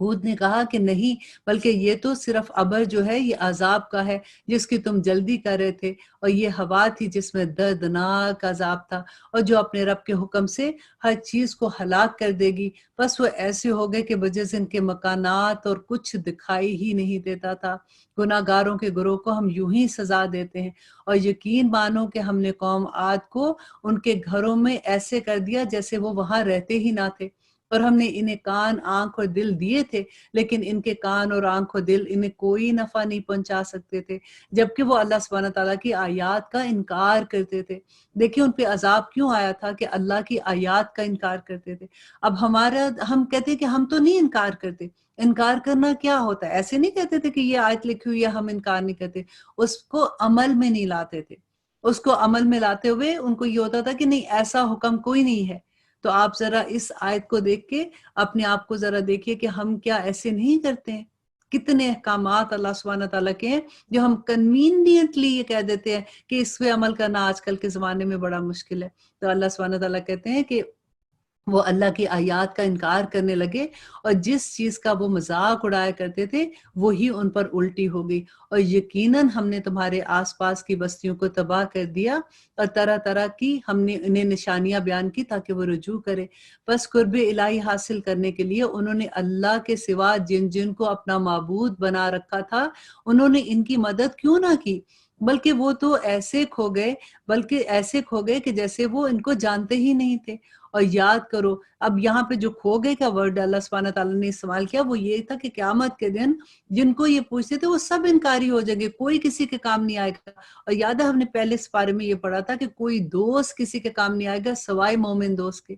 ہود نے کہا کہ نہیں، بلکہ یہ تو صرف ابر جو ہے یہ عذاب کا ہے جس کی تم جلدی کر رہے تھے، اور یہ ہوا تھی جس میں دردناک عذاب تھا، اور جو اپنے رب کے حکم سے ہر چیز کو ہلاک کر دے گی۔ بس وہ ایسے ہو گئے کہ بجز ان کے مکانات اور کچھ دکھائی ہی نہیں دیتا تھا۔ گناہ گاروں کے گروہ کو ہم یوں ہی سزا دیتے ہیں، اور یقین مانو کہ ہم نے قوم عاد کو ان کے گھروں میں ایسے کر دیا جیسے وہ وہاں رہتے ہی نہ تھے، اور ہم نے انہیں کان، آنکھ اور دل دیے تھے، لیکن ان کے کان اور آنکھ اور دل انہیں کوئی نفع نہیں پہنچا سکتے تھے، جبکہ وہ اللہ سبحانہ تعالیٰ کی آیات کا انکار کرتے تھے۔ دیکھیں ان پہ عذاب کیوں آیا تھا کہ اللہ کی آیات کا انکار کرتے تھے۔ اب ہم کہتے ہیں کہ ہم تو نہیں انکار کرتے۔ انکار کرنا کیا ہوتا ہے؟ ایسے نہیں کہتے تھے کہ یہ آیت لکھی ہوئی ہے ہم انکار نہیں کرتے، اس کو عمل میں نہیں لاتے تھے۔ اس کو عمل میں لاتے ہوئے ان کو یہ ہوتا تھا کہ نہیں، ایسا حکم کوئی نہیں ہے۔ تو آپ ذرا اس آیت کو دیکھ کے اپنے آپ کو ذرا دیکھیے کہ ہم کیا ایسے نہیں کرتے ہیں؟ کتنے احکامات اللہ سبحانہ تعالیٰ کے ہیں جو ہم کنوینئنٹلی یہ کہہ دیتے ہیں کہ اس پہ عمل کرنا آج کل کے زمانے میں بڑا مشکل ہے۔ تو اللہ سبحانہ تعالیٰ کہتے ہیں کہ وہ اللہ کی آیات کا انکار کرنے لگے، اور جس چیز کا وہ مذاق اڑایا کرتے تھے وہی ان پر الٹی ہو گئی، اور یقیناً ہم نے تمہارے آس پاس کی بستیوں کو تباہ کر دیا، اور طرح طرح کی ہم نے انہیں نشانیاں بیان کی تاکہ وہ رجوع کرے۔ بس قرب الہی حاصل کرنے کے لیے انہوں نے اللہ کے سوا جن جن کو اپنا معبود بنا رکھا تھا، انہوں نے ان کی مدد کیوں نہ کی، بلکہ وہ تو ایسے کھو گئے کہ جیسے وہ ان کو جانتے ہی نہیں تھے۔ اور یاد کرو، اب یہاں پہ جو کھو گئے کا ورڈ اللہ سبحانہ تعالیٰ نے استعمال کیا وہ یہ تھا کہ قیامت کے دن جن کو یہ پوچھتے تھے وہ سب انکاری ہو جائیں گے، کوئی کسی کے کام نہیں آئے گا۔ اور یاد ہے ہم نے پہلے اس بارے میں یہ پڑھا تھا کہ کوئی دوست کسی کے کام نہیں آئے گا سوائے مومن دوست کے،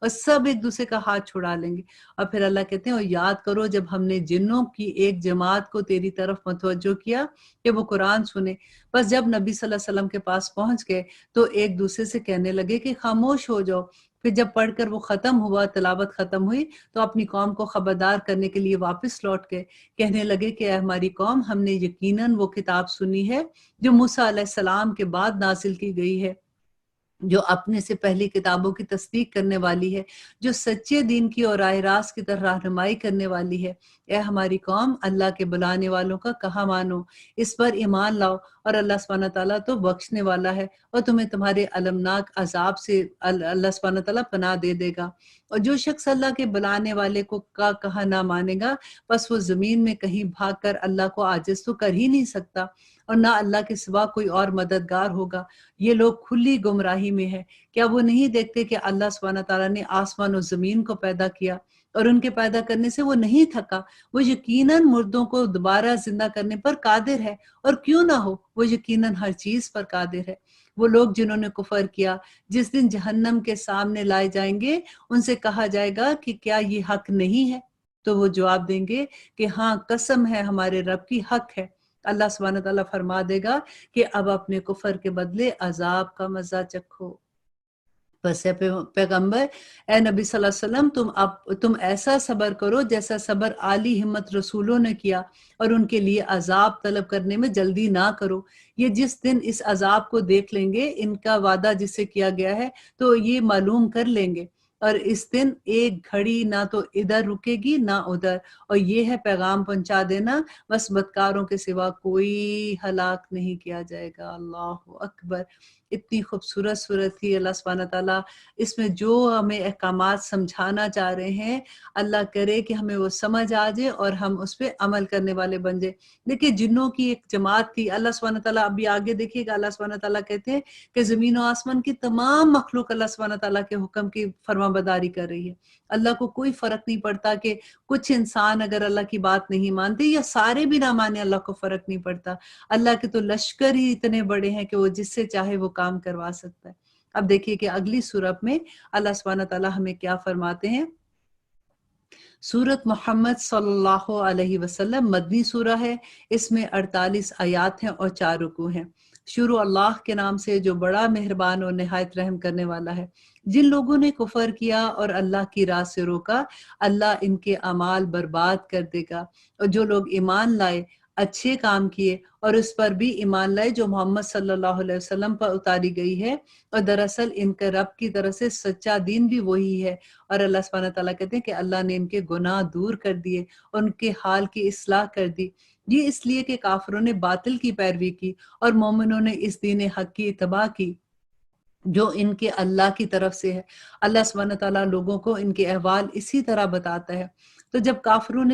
اور سب ایک دوسرے کا ہاتھ چھڑا لیں گے۔ اور پھر اللہ کہتے ہیں اور یاد کرو جب ہم نے جنوں کی ایک جماعت کو تیری طرف متوجہ کیا کہ وہ قرآن سنے، بس جب نبی صلی اللہ علیہ وسلم کے پاس پہنچ گئے تو ایک دوسرے سے کہنے لگے کہ خاموش ہو جاؤ۔ پھر جب پڑھ کر وہ ختم ہوا، تلاوت ختم ہوئی، تو اپنی قوم کو خبردار کرنے کے لیے واپس لوٹ گئے، کہنے لگے کہ اے ہماری قوم، ہم نے یقیناً وہ کتاب سنی ہے جو موسیٰ علیہ السلام کے بعد نازل کی گئی ہے، جو اپنے سے پہلی کتابوں کی تصدیق کرنے والی ہے، جو سچے دین کی اور راہ راست کی طرح رہنمائی کرنے والی ہے۔ اے ہماری قوم، اللہ کے بلانے والوں کا کہا مانو، اس پر ایمان لاؤ، اور اللہ سبحانہ تعالیٰ تو بخشنے والا ہے، اور تمہیں تمہارے المناک عذاب سے اللہ سبحانہ تعالیٰ پناہ دے دے گا۔ اور جو شخص اللہ کے بلانے والے کو کا کہا نہ مانے گا، بس وہ زمین میں کہیں بھاگ کر اللہ کو عاجز تو کر ہی نہیں سکتا، اور نہ اللہ کے سوا کوئی اور مددگار ہوگا۔ یہ لوگ کھلی گمراہی میں ہیں۔ کیا وہ نہیں دیکھتے کہ اللہ سبحانہ تعالیٰ نے آسمان و زمین کو پیدا کیا، اور ان کے پیدا کرنے سے وہ نہیں تھکا؟ وہ یقیناً مردوں کو دوبارہ زندہ کرنے پر قادر ہے، اور کیوں نہ ہو، وہ یقیناً ہر چیز پر قادر ہے۔ وہ لوگ جنہوں نے کفر کیا جس دن جہنم کے سامنے لائے جائیں گے، ان سے کہا جائے گا کہ کیا یہ حق نہیں ہے؟ تو وہ جواب دیں گے کہ ہاں، قسم ہے ہمارے رب کی، حق ہے۔ اللہ سبحانہ تعالیٰ فرما دے گا کہ اب اپنے کفر کے بدلے عذاب کا مزہ چکھو۔ بس اے پیغمبر، اے نبی صلی اللہ علیہ وسلم، تم ایسا صبر کرو جیسا صبر عالی ہمت رسولوں نے کیا، اور ان کے لیے عذاب طلب کرنے میں جلدی نہ کرو۔ یہ جس دن اس عذاب کو دیکھ لیں گے، ان کا وعدہ جس سے کیا گیا ہے، تو یہ معلوم کر لیں گے، اور اس دن ایک گھڑی نہ تو ادھر رکے گی نہ ادھر، اور یہ ہے پیغام پہنچا دینا، بس بدکاروں کے سوا کوئی ہلاک نہیں کیا جائے گا۔ اللہ اکبر! اتنی خوبصورت صورت تھی۔ اللہ سبحانہ تعالیٰ اس میں جو ہمیں احکامات سمجھانا چاہ رہے ہیں، اللہ کرے کہ ہمیں وہ سمجھ آ جائے اور ہم اس پہ عمل کرنے والے بن جائیں۔ دیکھیے جنوں کی ایک جماعت تھی، اللہ سبحانہ تعالیٰ ابھی آگے دیکھیے گا، اللہ سبحانہ تعالیٰ کہتے ہیں کہ زمین و آسمان کی تمام مخلوق اللہ سبحانہ تعالیٰ کے حکم کی فرما برداری کر رہی ہے۔ اللہ کو کوئی فرق نہیں پڑتا کہ کچھ انسان اگر اللہ کی بات نہیں مانتے یا سارے بھی نہ مانے، اللہ کو فرق نہیں پڑتا۔ اللہ کے تو لشکر ہی اتنے بڑے ہیں کہ وہ جس سے چاہے وہ کام کروا سکتا ہے۔ اب دیکھیے کہ اگلی سورت میں اللہ سبحانہ تعالیٰ ہمیں کیا فرماتے ہیں۔ سورت محمد صلی اللہ علیہ وسلم مدنی سورہ ہے، اس میں 48 آیات ہیں اور 4 رکوع ہیں۔ شروع اللہ کے نام سے جو بڑا مہربان اور نہایت رحم کرنے والا ہے۔ جن لوگوں نے کفر کیا اور اللہ کی راہ سے روکا، اللہ ان کے اعمال برباد کر دے گا، اور جو لوگ ایمان لائے اچھے کام کیے اور اس پر بھی ایمان لائے جو محمد صلی اللہ علیہ وسلم پر اتاری گئی ہے، اور دراصل ان کے رب کی طرف سے سچا دین بھی وہی ہے۔ اور اللہ سبحانہ تعالیٰ کہتے ہیں کہ اللہ نے ان کے گناہ دور کر دیے، ان کے حال کی اصلاح کر دی۔ یہ اس لیے کہ کافروں نے باطل کی پیروی کی اور مومنوں نے اس دین حق کی اتباع کی جو ان کے اللہ کی طرف سے ہے۔ اللہ سبحانہ تعالیٰ لوگوں کو ان کے احوال اسی طرح بتاتا ہے۔ تو جب کافروں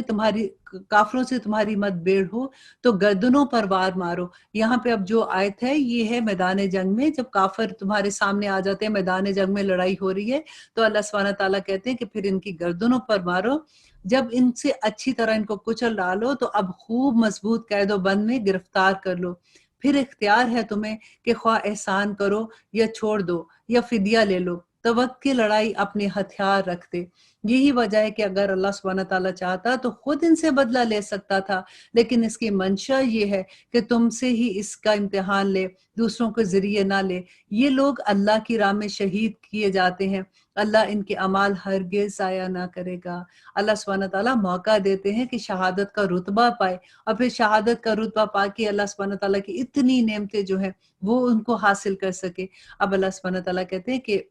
سے تمہاری مت بیڑ ہو تو گردنوں پر وار مارو۔ یہاں پہ اب جو آیت ہے یہ ہے میدان جنگ میں، جب کافر تمہارے سامنے آ جاتے ہیں، میدان جنگ میں لڑائی ہو رہی ہے، تو اللہ سبحانہ تعالیٰ کہتے ہیں کہ پھر ان کی گردنوں پر مارو۔ جب ان سے اچھی طرح ان کو کچل ڈالو تو اب خوب مضبوط قید و بند میں گرفتار کر لو۔ پھر اختیار ہے تمہیں کہ خواہ احسان کرو یا چھوڑ دو یا فدیہ لے لو، تو وقت کی لڑائی اپنے ہتھیار رکھتے۔ یہی وجہ ہے کہ اگر اللہ سبحانہ تعالیٰ چاہتا تو خود ان سے بدلہ لے سکتا تھا، لیکن اس کی منشا یہ ہے کہ تم سے ہی اس کا امتحان لے، دوسروں کے ذریعے نہ لے۔ یہ لوگ اللہ کی راہ میں شہید کیے جاتے ہیں، اللہ ان کے اعمال ہرگز ضائع نہ کرے گا۔ اللہ سبحانہ تعالیٰ موقع دیتے ہیں کہ شہادت کا رتبہ پائے، اور پھر شہادت کا رتبہ پا کے اللہ سبحانہ تعالیٰ کی اتنی نعمتیں جو ہیں وہ ان کو حاصل کر سکے۔ اب اللہ سبحانہ تعالیٰ کہتے ہیں کہ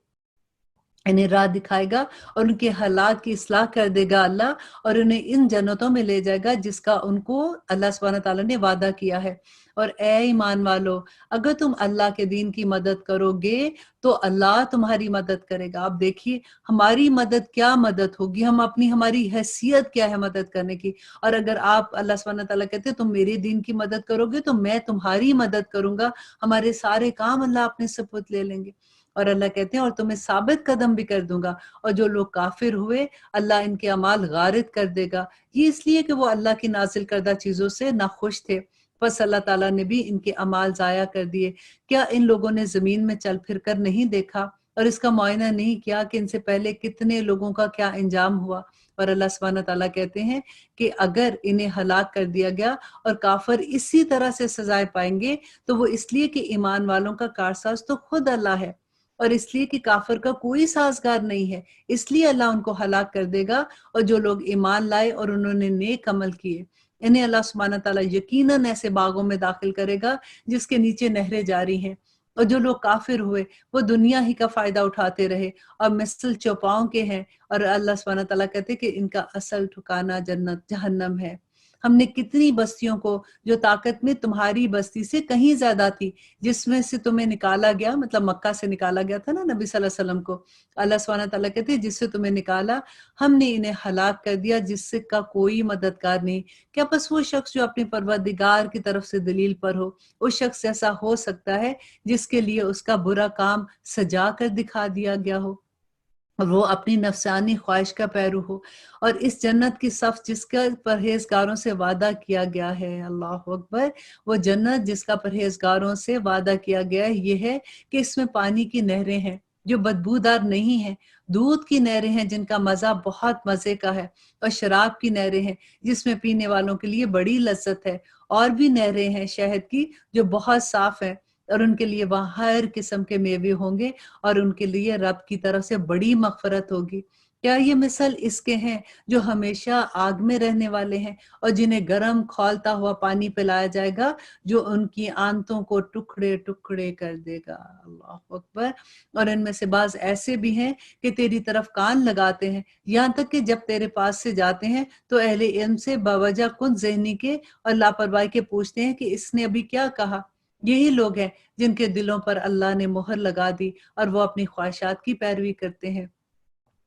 انہیں راہ دکھائے گا اور ان کے حالات کی اصلاح کر دے گا اللہ، اور انہیں ان جنتوں میں لے جائے گا جس کا ان کو اللہ سبحانہ تعالیٰ نے وعدہ کیا ہے۔ اور اے ایمان والو، اگر تم اللہ کے دین کی مدد کرو گے تو اللہ تمہاری مدد کرے گا۔ آپ دیکھیے ہماری مدد کیا مدد ہوگی، ہماری حیثیت کیا ہے مدد کرنے کی۔ اور اگر آپ اللہ سبحانہ تعالیٰ کہتے ہیں تم میرے دین کی مدد کرو گے تو میں تمہاری مدد کروں گا، ہمارے سارے کام اللہ اپنے سپرد لے لیں گے۔ اور اللہ کہتے ہیں اور تمہیں ثابت قدم بھی کر دوں گا، اور جو لوگ کافر ہوئے اللہ ان کے اعمال غارت کر دے گا، یہ اس لیے کہ وہ اللہ کی نازل کردہ چیزوں سے ناخوش تھے۔ پس اللہ تعالیٰ نے بھی ان کے اعمال ضائع کر دیے۔ کیا ان لوگوں نے زمین میں چل پھر کر نہیں دیکھا اور اس کا معائنہ نہیں کیا کہ ان سے پہلے کتنے لوگوں کا کیا انجام ہوا؟ اور اللہ سبحانہ تعالیٰ کہتے ہیں کہ اگر انہیں ہلاک کر دیا گیا اور کافر اسی طرح سے سزائے پائیں گے تو وہ اس لیے کہ ایمان والوں کا کارساز تو خود اللہ ہے، اور اس لیے کہ کافر کا کوئی سازگار نہیں ہے، اس لیے اللہ ان کو ہلاک کر دے گا۔ اور جو لوگ ایمان لائے اور انہوں نے نیک عمل کیے انہیں اللہ سبحانہ تعالیٰ یقیناً ایسے باغوں میں داخل کرے گا جس کے نیچے نہریں جاری ہیں۔ اور جو لوگ کافر ہوئے وہ دنیا ہی کا فائدہ اٹھاتے رہے اور مثل چوپاؤں کے ہیں، اور اللہ سبحانہ تعالیٰ کہتے ہیں کہ ان کا اصل ٹھکانہ جنت جہنم ہے۔ ہم نے کتنی بستیوں کو جو طاقت میں تمہاری بستی سے کہیں زیادہ تھی، جس میں سے تمہیں نکالا گیا، مطلب مکہ سے نکالا گیا تھا نا نبی صلی اللہ علیہ وسلم کو، اللہ سبحانہ تعالیٰ کہتے ہیں جس سے تمہیں نکالا ہم نے انہیں ہلاک کر دیا جس سے کا کوئی مددگار نہیں۔ کیا بس وہ شخص جو اپنے پروردگار کی طرف سے دلیل پر ہو، اس شخص ایسا ہو سکتا ہے جس کے لیے اس کا برا کام سجا کر دکھا دیا گیا ہو اور وہ اپنی نفسانی خواہش کا پیرو ہو؟ اور اس جنت کی صف جس کا پرہیزگاروں سے وعدہ کیا گیا ہے، اللہ اکبر، وہ جنت جس کا پرہیزگاروں سے وعدہ کیا گیا ہے یہ ہے کہ اس میں پانی کی نہریں ہیں جو بدبودار نہیں ہیں، دودھ کی نہریں ہیں جن کا مزہ بہت مزے کا ہے، اور شراب کی نہریں ہیں جس میں پینے والوں کے لیے بڑی لذت ہے، اور بھی نہریں ہیں شہد کی جو بہت صاف ہیں، اور ان کے لیے وہاں ہر قسم کے میوے ہوں گے، اور ان کے لیے رب کی طرف سے بڑی مغفرت ہوگی۔ کیا یہ مثل اس کے ہیں جو ہمیشہ آگ میں رہنے والے ہیں اور جنہیں گرم کھولتا ہوا پانی پلایا جائے گا جو ان کی آنتوں کو ٹکڑے ٹکڑے کر دے گا؟ اللہ اکبر۔ اور ان میں سے بعض ایسے بھی ہیں کہ تیری طرف کان لگاتے ہیں، یہاں تک کہ جب تیرے پاس سے جاتے ہیں تو اہل علم سے باوجہ کن ذہنی کے اور لاپرواہی کے پوچھتے ہیں کہ اس نے ابھی کیا کہا۔ یہی لوگ ہیں جن کے دلوں پر اللہ نے مہر لگا دی اور وہ اپنی خواہشات کی پیروی کرتے ہیں۔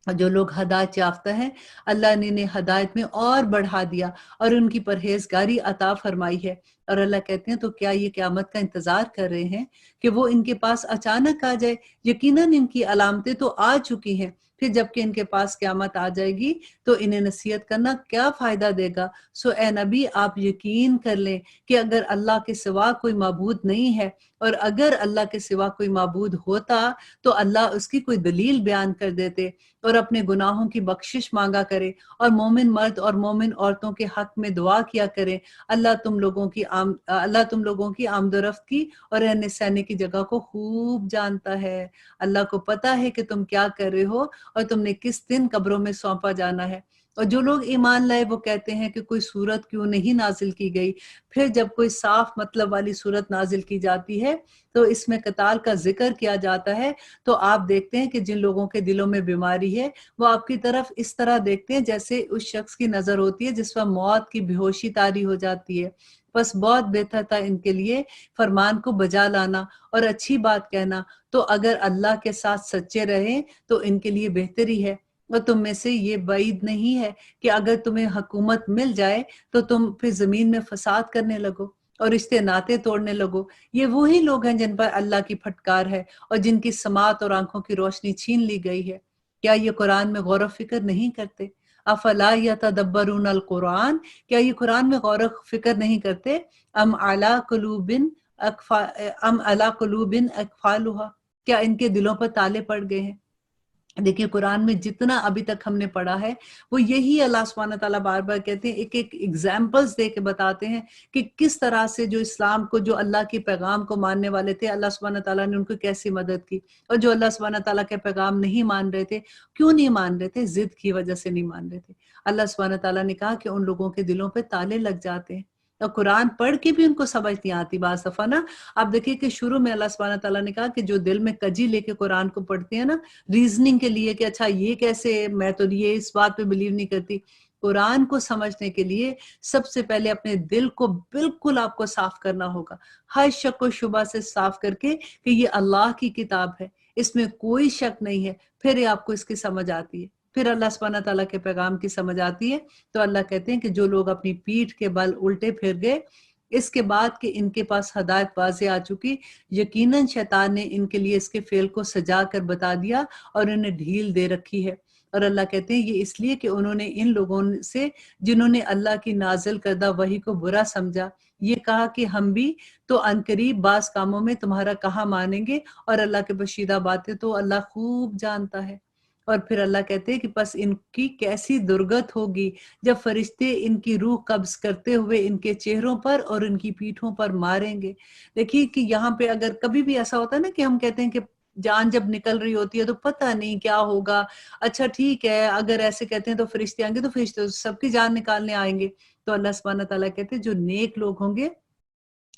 جو لوگ ہدایت یافتہ ہیں اللہ نے انہیں ہدایت میں اور بڑھا دیا اور ان کی پرہیزگاری عطا فرمائی ہے۔ اور اللہ کہتے ہیں تو کیا یہ قیامت کا انتظار کر رہے ہیں کہ وہ ان کے پاس اچانک آ جائے؟ یقیناً ان کی علامتیں تو آ چکی ہیں، پھر جب کہ ان کے پاس قیامت آ جائے گی تو انہیں نصیحت کرنا کیا فائدہ دے گا؟ سو اے نبی آپ یقین کر لیں کہ اگر اللہ کے سوا کوئی معبود نہیں ہے، اور اگر اللہ کے سوا کوئی معبود ہوتا تو اللہ اس کی کوئی دلیل بیان کر دیتے اور اپنے گناہوں کی بخشش مانگا کرے اور مومن مرد اور مومن عورتوں کے حق میں دعا کیا کرے۔ اللہ تم لوگوں کی آمد و رفت کی اور رہنے سہنے کی جگہ کو خوب جانتا ہے۔ اللہ کو پتا ہے کہ تم کیا کر رہے ہو اور تم نے کس دن قبروں میں سونپا جانا ہے۔ اور جو لوگ ایمان لائے وہ کہتے ہیں کہ کوئی صورت کیوں نہیں نازل کی گئی. پھر جب کوئی صاف مطلب والی صورت نازل کی جاتی ہے تو اس میں قتال کا ذکر کیا جاتا ہے، تو آپ دیکھتے ہیں کہ جن لوگوں کے دلوں میں بیماری ہے وہ آپ کی طرف اس طرح دیکھتے ہیں جیسے اس شخص کی نظر ہوتی ہے جس پر موت کی بے ہوشی طاری ہو جاتی ہے. بس بہت بہتر تھا ان کے لیے فرمان کو بجا لانا اور اچھی بات کہنا. تو اگر اللہ کے ساتھ سچے رہیں تو ان کے لیے بہتری ہے. اور تم میں سے یہ بعید نہیں ہے کہ اگر تمہیں حکومت مل جائے تو تم پھر زمین میں فساد کرنے لگو اور رشتے ناطے توڑنے لگو. یہ وہی لوگ ہیں جن پر اللہ کی پھٹکار ہے اور جن کی سماعت اور آنکھوں کی روشنی چھین لی گئی ہے. کیا یہ قرآن میں غور و فکر نہیں کرتے؟ افلا یتدبرون القرآن، کیا یہ قرآن میں غور و فکر نہیں کرتے؟ ام علی قلوب اقفالها، کیا ان کے دلوں پر تالے پڑ گئے ہیں؟ دیکھیے قرآن میں جتنا ابھی تک ہم نے پڑھا ہے وہ یہی اللہ سبحانہ تعالیٰ بار بار کہتے ہیں، ایک ایک ایگزامپلز دے کے بتاتے ہیں کہ کس طرح سے جو اسلام کو، جو اللہ کے پیغام کو ماننے والے تھے، اللہ سبحانہ تعالیٰ نے ان کو کیسی مدد کی، اور جو اللہ سبحانہ تعالیٰ کے پیغام نہیں مان رہے تھے، کیوں نہیں مان رہے تھے؟ ضد کی وجہ سے نہیں مان رہے تھے. اللہ سبحانہ تعالیٰ نے کہا کہ ان لوگوں کے دلوں پہ تالے لگ جاتے ہیں اور قرآن پڑھ کے بھی ان کو سمجھ نہیں آتی. بعض دفعہ نا آپ دیکھیے کہ شروع میں اللہ سبحانہ تعالیٰ نے کہا کہ جو دل میں کجی لے کے قرآن کو پڑھتے ہیں نا، ریزننگ کے لیے کہ اچھا یہ کیسے، میں تو یہ اس بات پہ بلیو نہیں کرتی. قرآن کو سمجھنے کے لیے سب سے پہلے اپنے دل کو بالکل آپ کو صاف کرنا ہوگا، ہر شک و شبہ سے صاف کر کے کہ یہ اللہ کی کتاب ہے، اس میں کوئی شک نہیں ہے. پھر یہ آپ کو اس کی سمجھ آتی ہے، پھر اللہ سبحانہ تعالیٰ کے پیغام کی سمجھ آتی ہے. تو اللہ کہتے ہیں کہ جو لوگ اپنی پیٹھ کے بل الٹے پھر گئے اس کے بعد کہ ان کے پاس ہدایت واضح آ چکی، یقیناً شیطان نے ان کے لیے اس کے فعل کو سجا کر بتا دیا اور انہیں ڈھیل دے رکھی ہے. اور اللہ کہتے ہیں یہ اس لیے کہ انہوں نے ان لوگوں سے جنہوں نے اللہ کی نازل کردہ وحی کو برا سمجھا یہ کہا کہ ہم بھی تو عنقریب بعض کاموں میں تمہارا کہاں مانیں گے، اور اللہ کے پوشیدہ باتیں تو اللہ خوب جانتا ہے. اور پھر اللہ کہتے ہیں کہ پس ان کی کیسی درگت ہوگی جب فرشتے ان کی روح قبض کرتے ہوئے ان کے چہروں پر اور ان کی پیٹھوں پر ماریں گے. دیکھیے کہ یہاں پہ اگر کبھی بھی ایسا ہوتا ہے نا کہ ہم کہتے ہیں کہ جان جب نکل رہی ہوتی ہے تو پتہ نہیں کیا ہوگا، اچھا ٹھیک ہے اگر ایسے کہتے ہیں تو فرشتے آئیں گے، تو فرشتے سب کی جان نکالنے آئیں گے. تو اللہ سبحانہ تعالیٰ کہتے ہیں جو نیک لوگ ہوں گے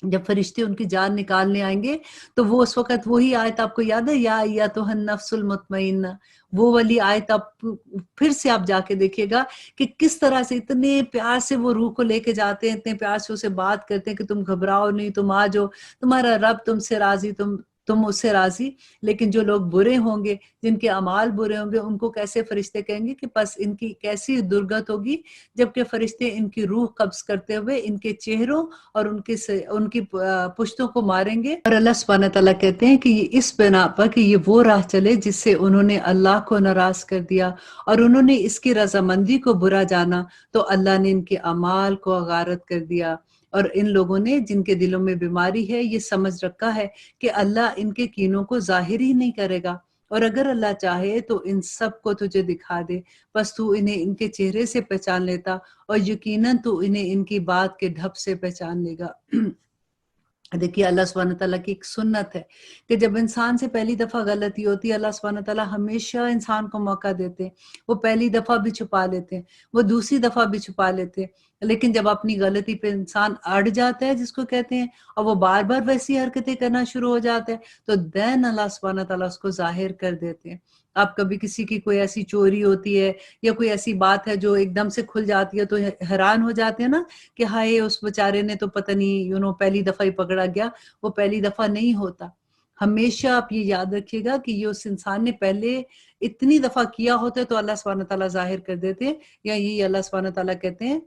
جب فرشتے ان کی جان نکالنے آئیں گے تو وہ اس وقت وہی آیت آپ کو یاد ہے، یا ایتھا النفس المطمئنہ، وہ والی آیت آپ پھر سے آپ جا کے دیکھیے گا کہ کس طرح سے اتنے پیار سے وہ روح کو لے کے جاتے ہیں، اتنے پیار سے اسے بات کرتے ہیں کہ تم گھبراؤ نہیں، تم آ جاؤ، تمہارا رب تم سے راضی، تم اس سے راضی. لیکن جو لوگ برے ہوں گے، جن کے اعمال برے ہوں گے، ان کو کیسے فرشتے کہیں گے کہ پس ان کی کیسی درگت ہوگی جبکہ فرشتے ان کی روح قبض کرتے ہوئے ان کے چہروں اور ان کی پشتوں کو ماریں گے. اور اللہ سبحانہ تعالیٰ کہتے ہیں کہ یہ اس بنا پر کہ یہ وہ راہ چلے جس سے انہوں نے اللہ کو ناراض کر دیا اور انہوں نے اس کی رضامندی کو برا جانا، تو اللہ نے ان کے اعمال کو غارت کر دیا. اور ان لوگوں نے جن کے دلوں میں بیماری ہے یہ سمجھ رکھا ہے کہ اللہ ان کے کینوں کو ظاہر ہی نہیں کرے گا، اور اگر اللہ چاہے تو ان سب کو تجھے دکھا دے، بس تو انہیں ان کے چہرے سے پہچان لیتا اور یقیناً تو انہیں ان کی بات کے ڈھب سے پہچان لے گا. دیکھیے اللہ سبحانہ تعالیٰ کی ایک سنت ہے کہ جب انسان سے پہلی دفعہ غلطی ہوتی ہے اللہ سبحانہ تعالیٰ ہمیشہ انسان کو موقع دیتے ہیں. وہ پہلی دفعہ بھی چھپا لیتے ہیں، وہ دوسری دفعہ بھی چھپا لیتے ہیں، لیکن جب اپنی غلطی پہ انسان اڑ جاتا ہے جس کو کہتے ہیں، اور وہ بار بار ویسی حرکتیں کرنا شروع ہو جاتا ہے، تو دین اللہ سبحانہ تعالیٰ اس کو ظاہر کر دیتے ہیں. آپ کبھی کسی کی کوئی ایسی چوری ہوتی ہے یا کوئی ایسی بات ہے جو ایک دم سے کھل جاتی ہے تو حیران ہو جاتے ہیں نا کہ ہائے اس بیچارے نے تو پتہ نہیں پہلی دفعہ ہی پکڑا گیا. وہ پہلی دفعہ نہیں ہوتا. ہمیشہ آپ یہ یاد رکھیے گا کہ یہ اس انسان نے پہلے اتنی دفعہ کیا ہوتا ہے تو اللہ سبحانہ تعالیٰ ظاہر کر دیتے ہیں، یا یہ اللہ سبحانہ تعالیٰ کہتے ہیں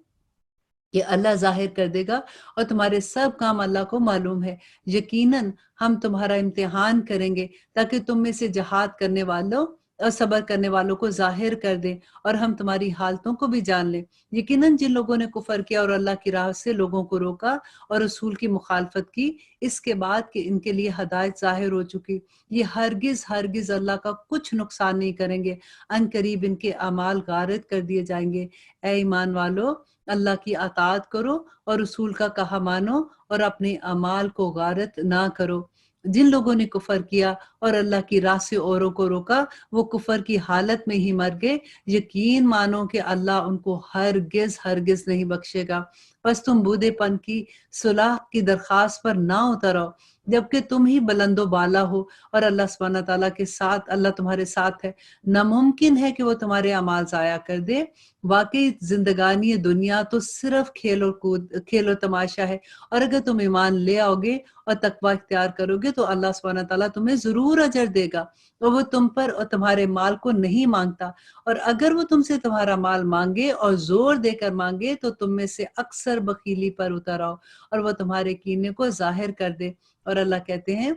کہ اللہ ظاہر کر دے گا اور تمہارے سب کام اللہ کو معلوم ہے. یقیناً ہم تمہارا امتحان کریں گے تاکہ تم میں سے جہاد کرنے والوں اور صبر کرنے والوں کو ظاہر کر دیں اور ہم تمہاری حالتوں کو بھی جان لیں. یقیناً جن لوگوں نے کفر کیا اور اللہ کی راہ سے لوگوں کو روکا اور رسول کی مخالفت کی اس کے بعد کہ ان کے لیے ہدایت ظاہر ہو چکی، یہ ہرگز اللہ کا کچھ نقصان نہیں کریں گے. ان قریب ان کے اعمال غارت کر دیے جائیں گے. اے ایمان والو، اللہ کی اطاعت کرو اور رسول کا کہا مانو اور اپنے اعمال کو غارت نہ کرو. جن لوگوں نے کفر کیا اور اللہ کی راہ سے اوروں کو روکا وہ کفر کی حالت میں ہی مر گئے، یقین مانو کہ اللہ ان کو ہرگز ہرگز نہیں بخشے گا۔ بس تم بودے پن کی صلاح کی درخواست پر نہ اترو جبکہ تم ہی بلند و بالا ہو اور اللہ سبحانہ تعالیٰ کے ساتھ، اللہ تمہارے ساتھ ہے۔ ناممکن ہے کہ وہ تمہارے اعمال ضائع کر دے۔ واقعی زندگانی دنیا تو صرف کھیل و تماشا ہے، اور اگر تم ایمان لے آؤ گے اور تقوی اختیار کرو گے تو اللہ سبحانہ تعالیٰ تمہیں ضرور اجر دے گا، اور وہ تم پر اور تمہارے مال کو نہیں مانگتا، اور اگر وہ تم سے تمہارا مال مانگے اور زور دے کر مانگے تو تم میں سے اکثر بخیلی پر اتر آؤ اور وہ تمہارے کینے کو ظاہر کر دے۔ اور اللہ کہتے ہیں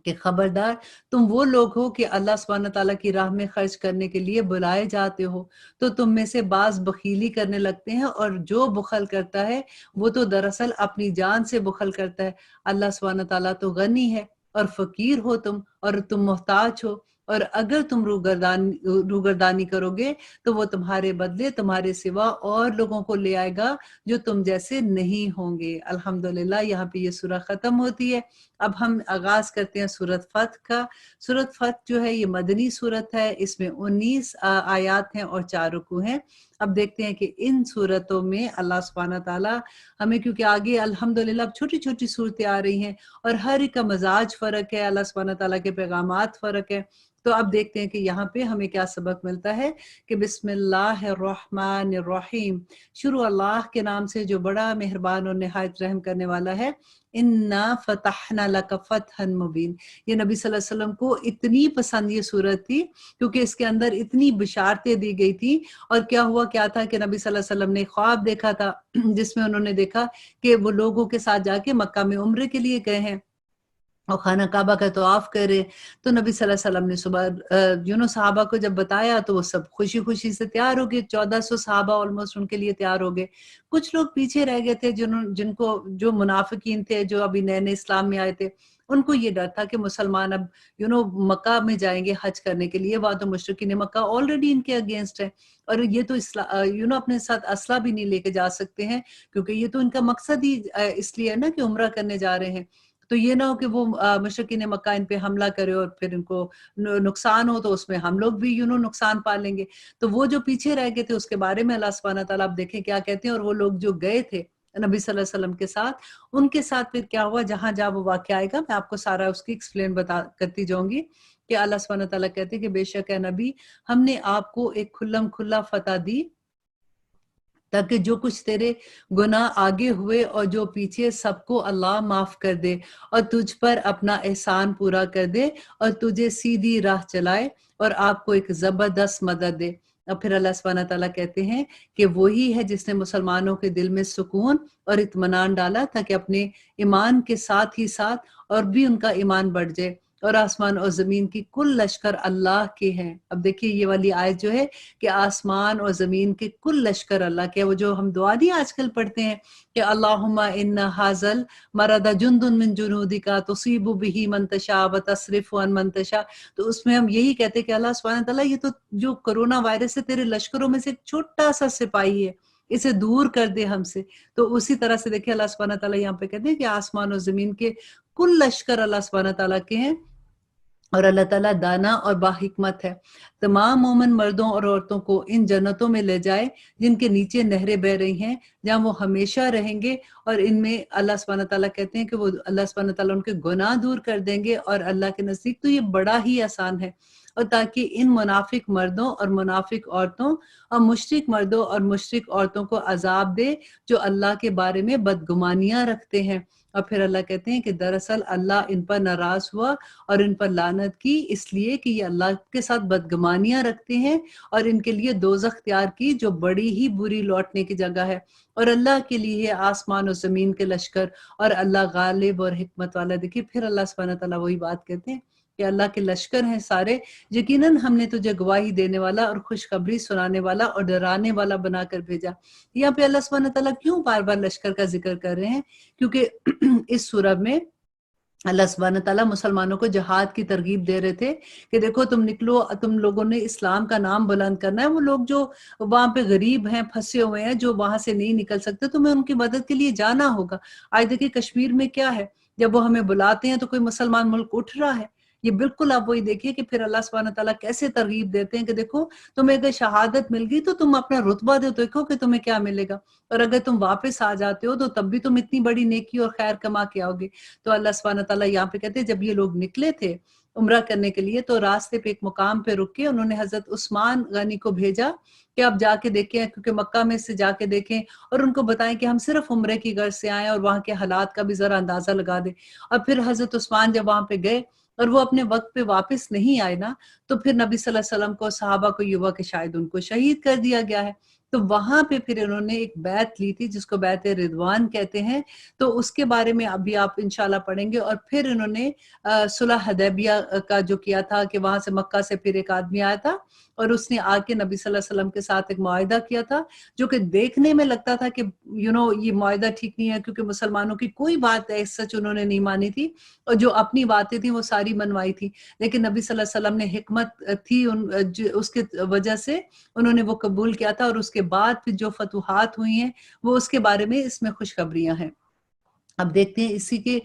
کہ خبردار تم وہ لوگ ہو کہ اللہ سبحانہ تعالیٰ کی راہ میں خرچ کرنے کے لیے بلائے جاتے ہو تو تم میں سے بعض بخیلی کرنے لگتے ہیں، اور جو بخل کرتا ہے وہ تو دراصل اپنی جان سے بخل کرتا ہے۔ اللہ سبحانہ تعالیٰ تو غنی ہے اور فقیر ہو تم، اور تم محتاج ہو، اور اگر تم روگردانی کرو گے تو وہ تمہارے بدلے تمہارے سوا اور لوگوں کو لے آئے گا جو تم جیسے نہیں ہوں گے۔ الحمدللہ یہاں پہ یہ سورہ ختم ہوتی ہے۔ اب ہم آغاز کرتے ہیں سورۃ فتح کا۔ سورۃ فتح جو ہے یہ مدنی سورت ہے، اس میں 19 آیات ہیں اور 4 رکوع ہیں۔ اب دیکھتے ہیں کہ ان صورتوں میں اللہ سبحانہ تعالیٰ ہمیں، کیونکہ آگے الحمدللہ اب چھوٹی چھوٹی صورتیں آ رہی ہیں اور ہر ایک کا مزاج فرق ہے، اللہ سبحانہ تعالیٰ کے پیغامات فرق ہے، تو اب دیکھتے ہیں کہ یہاں پہ ہمیں کیا سبق ملتا ہے کہ بسم اللہ الرحمن الرحیم، شروع اللہ کے نام سے جو بڑا مہربان اور نہایت رحم کرنے والا ہے۔ انا فتحنا لک فتحا مبین، یہ نبی صلی اللہ علیہ وسلم کو اتنی پسند یہ صورت تھی کیونکہ اس کے اندر اتنی بشارتیں دی گئی تھی۔ اور کیا ہوا کیا تھا کہ نبی صلی اللہ علیہ وسلم نے خواب دیکھا تھا جس میں انہوں نے دیکھا کہ وہ لوگوں کے ساتھ جا کے مکہ میں عمرے کے لیے گئے ہیں اور خانہ کعبہ کا طواف کرے، تو نبی صلی اللہ علیہ وسلم نے صبح صحابہ کو جب بتایا تو وہ سب خوشی خوشی سے تیار ہو گئے، 1400 صحابہ آلموسٹ ان کے لیے تیار ہو گئے۔ کچھ لوگ پیچھے رہ گئے تھے جن کو جو منافقین تھے، جو ابھی نئے نئے اسلام میں آئے تھے، ان کو یہ ڈر تھا کہ مسلمان اب مکہ میں جائیں گے حج کرنے کے لیے، وہاں تو مشرکین مکہ آلریڈی ان کے اگینسٹ ہے، اور یہ تو اپنے ساتھ اسلحہ بھی نہیں لے کے جا سکتے ہیں کیونکہ یہ تو ان کا مقصد ہی اس لیے ہے نا کہ عمرہ کرنے جا رہے ہیں۔ تو یہ نہ ہو کہ وہ مشرکین مکہ ان پہ حملہ کرے اور پھر ان کو نقصان ہو تو اس میں ہم لوگ بھی نقصان پا لیں گے۔ تو وہ جو پیچھے رہ گئے تھے اس کے بارے میں اللہ سبحانہ تعالیٰ اب دیکھیں کیا کہتے ہیں، اور وہ لوگ جو گئے تھے نبی صلی اللہ علیہ وسلم کے ساتھ، ان کے ساتھ پھر کیا ہوا، جہاں جہاں وہ واقعہ آئے گا میں آپ کو سارا اس کی ایکسپلین کرتی جاؤں گی کہ اللہ سبحانہ تعالیٰ کہتے ہیں کہ بے شک اے نبی ہم نے آپ کو ایک کھلم کھلا فتح دی تاکہ جو کچھ تیرے گناہ آگے ہوئے اور جو پیچھے سب کو اللہ معاف کر دے اور تجھ پر اپنا احسان پورا کر دے اور تجھے سیدھی راہ چلائے اور آپ کو ایک زبردست مدد دے۔ اور پھر اللہ سبحانہ تعالیٰ کہتے ہیں کہ وہی ہے جس نے مسلمانوں کے دل میں سکون اور اطمینان ڈالا تاکہ اپنے ایمان کے ساتھ ہی ساتھ اور بھی ان کا ایمان بڑھ جائے، اور آسمان اور زمین کی کل لشکر اللہ کے ہیں۔ اب دیکھیے یہ والی آیت جو ہے کہ آسمان اور زمین کے کل لشکر اللہ کے، وہ جو ہم دعا نہیں آج کل پڑھتے ہیں کہ اللہم ان ھذل مرض جند من جنودک تصیب به من تشاء وتصرف عن من تشاء، تو اس میں ہم یہی کہتے ہیں کہ اللہ سبحانہ تعالیٰ یہ تو جو کرونا وائرس ہے تیرے لشکروں میں سے ایک چھوٹا سا سپاہی ہے، اسے دور کر دے ہم سے۔ تو اسی طرح سے دیکھیں اللہ سبحانہ تعالیٰ یہاں پہ کہتے ہیں کہ آسمان اور زمین کے کل لشکر اللہ سبحانہ تعالیٰ کے ہیں، اور اللہ تعالیٰ دانا اور باحکمت ہے۔ تمام مومن مردوں اور عورتوں کو ان جنتوں میں لے جائے جن کے نیچے نہریں بہ رہی ہیں، جہاں وہ ہمیشہ رہیں گے، اور ان میں اللہ سبحانہ تعالیٰ کہتے ہیں کہ وہ اللہ سبحانہ تعالیٰ ان کے گناہ دور کر دیں گے، اور اللہ کے نزدیک تو یہ بڑا ہی آسان ہے۔ اور تاکہ ان منافق مردوں اور منافق عورتوں اور مشرک مردوں اور مشرک عورتوں کو عذاب دے جو اللہ کے بارے میں بدگمانیاں رکھتے ہیں۔ اور پھر اللہ کہتے ہیں کہ دراصل اللہ ان پر ناراض ہوا اور ان پر لعنت کی اس لیے کہ یہ اللہ کے ساتھ بدگمانیاں رکھتے ہیں، اور ان کے لیے دوزخ تیار کی جو بڑی ہی بری لوٹنے کی جگہ ہے، اور اللہ کے لیے آسمان و زمین کے لشکر، اور اللہ غالب اور حکمت والا۔ دیکھیے پھر اللہ سبحانہ تعالیٰ وہی بات کہتے ہیں کہ اللہ کے لشکر ہیں سارے، یقیناً ہم نے تجھے گواہی دینے والا اور خوشخبری سنانے والا اور ڈرانے والا بنا کر بھیجا۔ یہاں پہ اللہ سبحانہ تعالیٰ کیوں بار بار لشکر کا ذکر کر رہے ہیں؟ کیونکہ اس سورہ میں اللہ سبحانہ تعالیٰ مسلمانوں کو جہاد کی ترغیب دے رہے تھے کہ دیکھو تم نکلو، تم لوگوں نے اسلام کا نام بلند کرنا ہے۔ وہ لوگ جو وہاں پہ غریب ہیں، پھنسے ہوئے ہیں، جو وہاں سے نہیں نکل سکتے، تمہیں ان کی مدد کے لیے جانا ہوگا۔ آج دیکھیں کشمیر میں کیا ہے، جب وہ ہمیں بلاتے ہیں تو کوئی مسلمان ملک اٹھ رہا ہے؟ یہ بالکل آپ وہی دیکھیے کہ پھر اللہ سبحانہ تعالیٰ کیسے ترغیب دیتے ہیں کہ دیکھو تمہیں اگر شہادت مل گئی تو تم اپنا رتبہ دو، دیکھو کہ تمہیں کیا ملے گا، اور اگر تم واپس آ جاتے ہو تو تب بھی تم اتنی بڑی نیکی اور خیر کما کے آؤ گے۔ تو اللہ سبحانہ تعالیٰ یہاں پہ کہتے ہیں جب یہ لوگ نکلے تھے عمرہ کرنے کے لیے تو راستے پہ ایک مقام پہ رک کے انہوں نے حضرت عثمان غنی کو بھیجا کہ آپ جا کے دیکھیں، کیونکہ مکہ میں سے جا کے دیکھیں اور ان کو بتائیں کہ ہم صرف عمرے کی غرض سے آئیں اور وہاں کے حالات کا بھی ذرا اندازہ لگا دیں۔ اور پھر حضرت عثمان جب وہاں پہ گئے اور وہ اپنے وقت پہ واپس نہیں آئے نا، تو پھر نبی صلی اللہ علیہ وسلم کو صحابہ کو یہ ہوا کہ شاید ان کو شہید کر دیا گیا ہے۔ تو وہاں پہ پھر انہوں نے ایک بیعت لی تھی جس کو بیعت رضوان کہتے ہیں، تو اس کے بارے میں ابھی آپ انشاءاللہ پڑھیں گے۔ اور پھر انہوں نے صلح حدیبیہ کا جو کیا تھا کہ وہاں سے مکہ سے پھر ایک آدمی آیا تھا اور اس نے آ کے نبی صلی اللہ علیہ وسلم کے ساتھ ایک معاہدہ کیا تھا، جو کہ دیکھنے میں لگتا تھا کہ یہ معاہدہ ٹھیک نہیں ہے، کیونکہ مسلمانوں کی کوئی بات سچ انہوں نے نہیں مانی تھی اور جو اپنی باتیں تھیں وہ ساری منوائی تھی، لیکن نبی صلی اللہ علیہ وسلم نے حکمت تھی اس کے وجہ سے انہوں نے وہ قبول کیا تھا، اور اس کے بعد پھر جو فتوحات ہوئی ہیں وہ اس کے بارے میں اس میں خوشخبریاں ہیں۔ اب دیکھتے ہیں اسی کے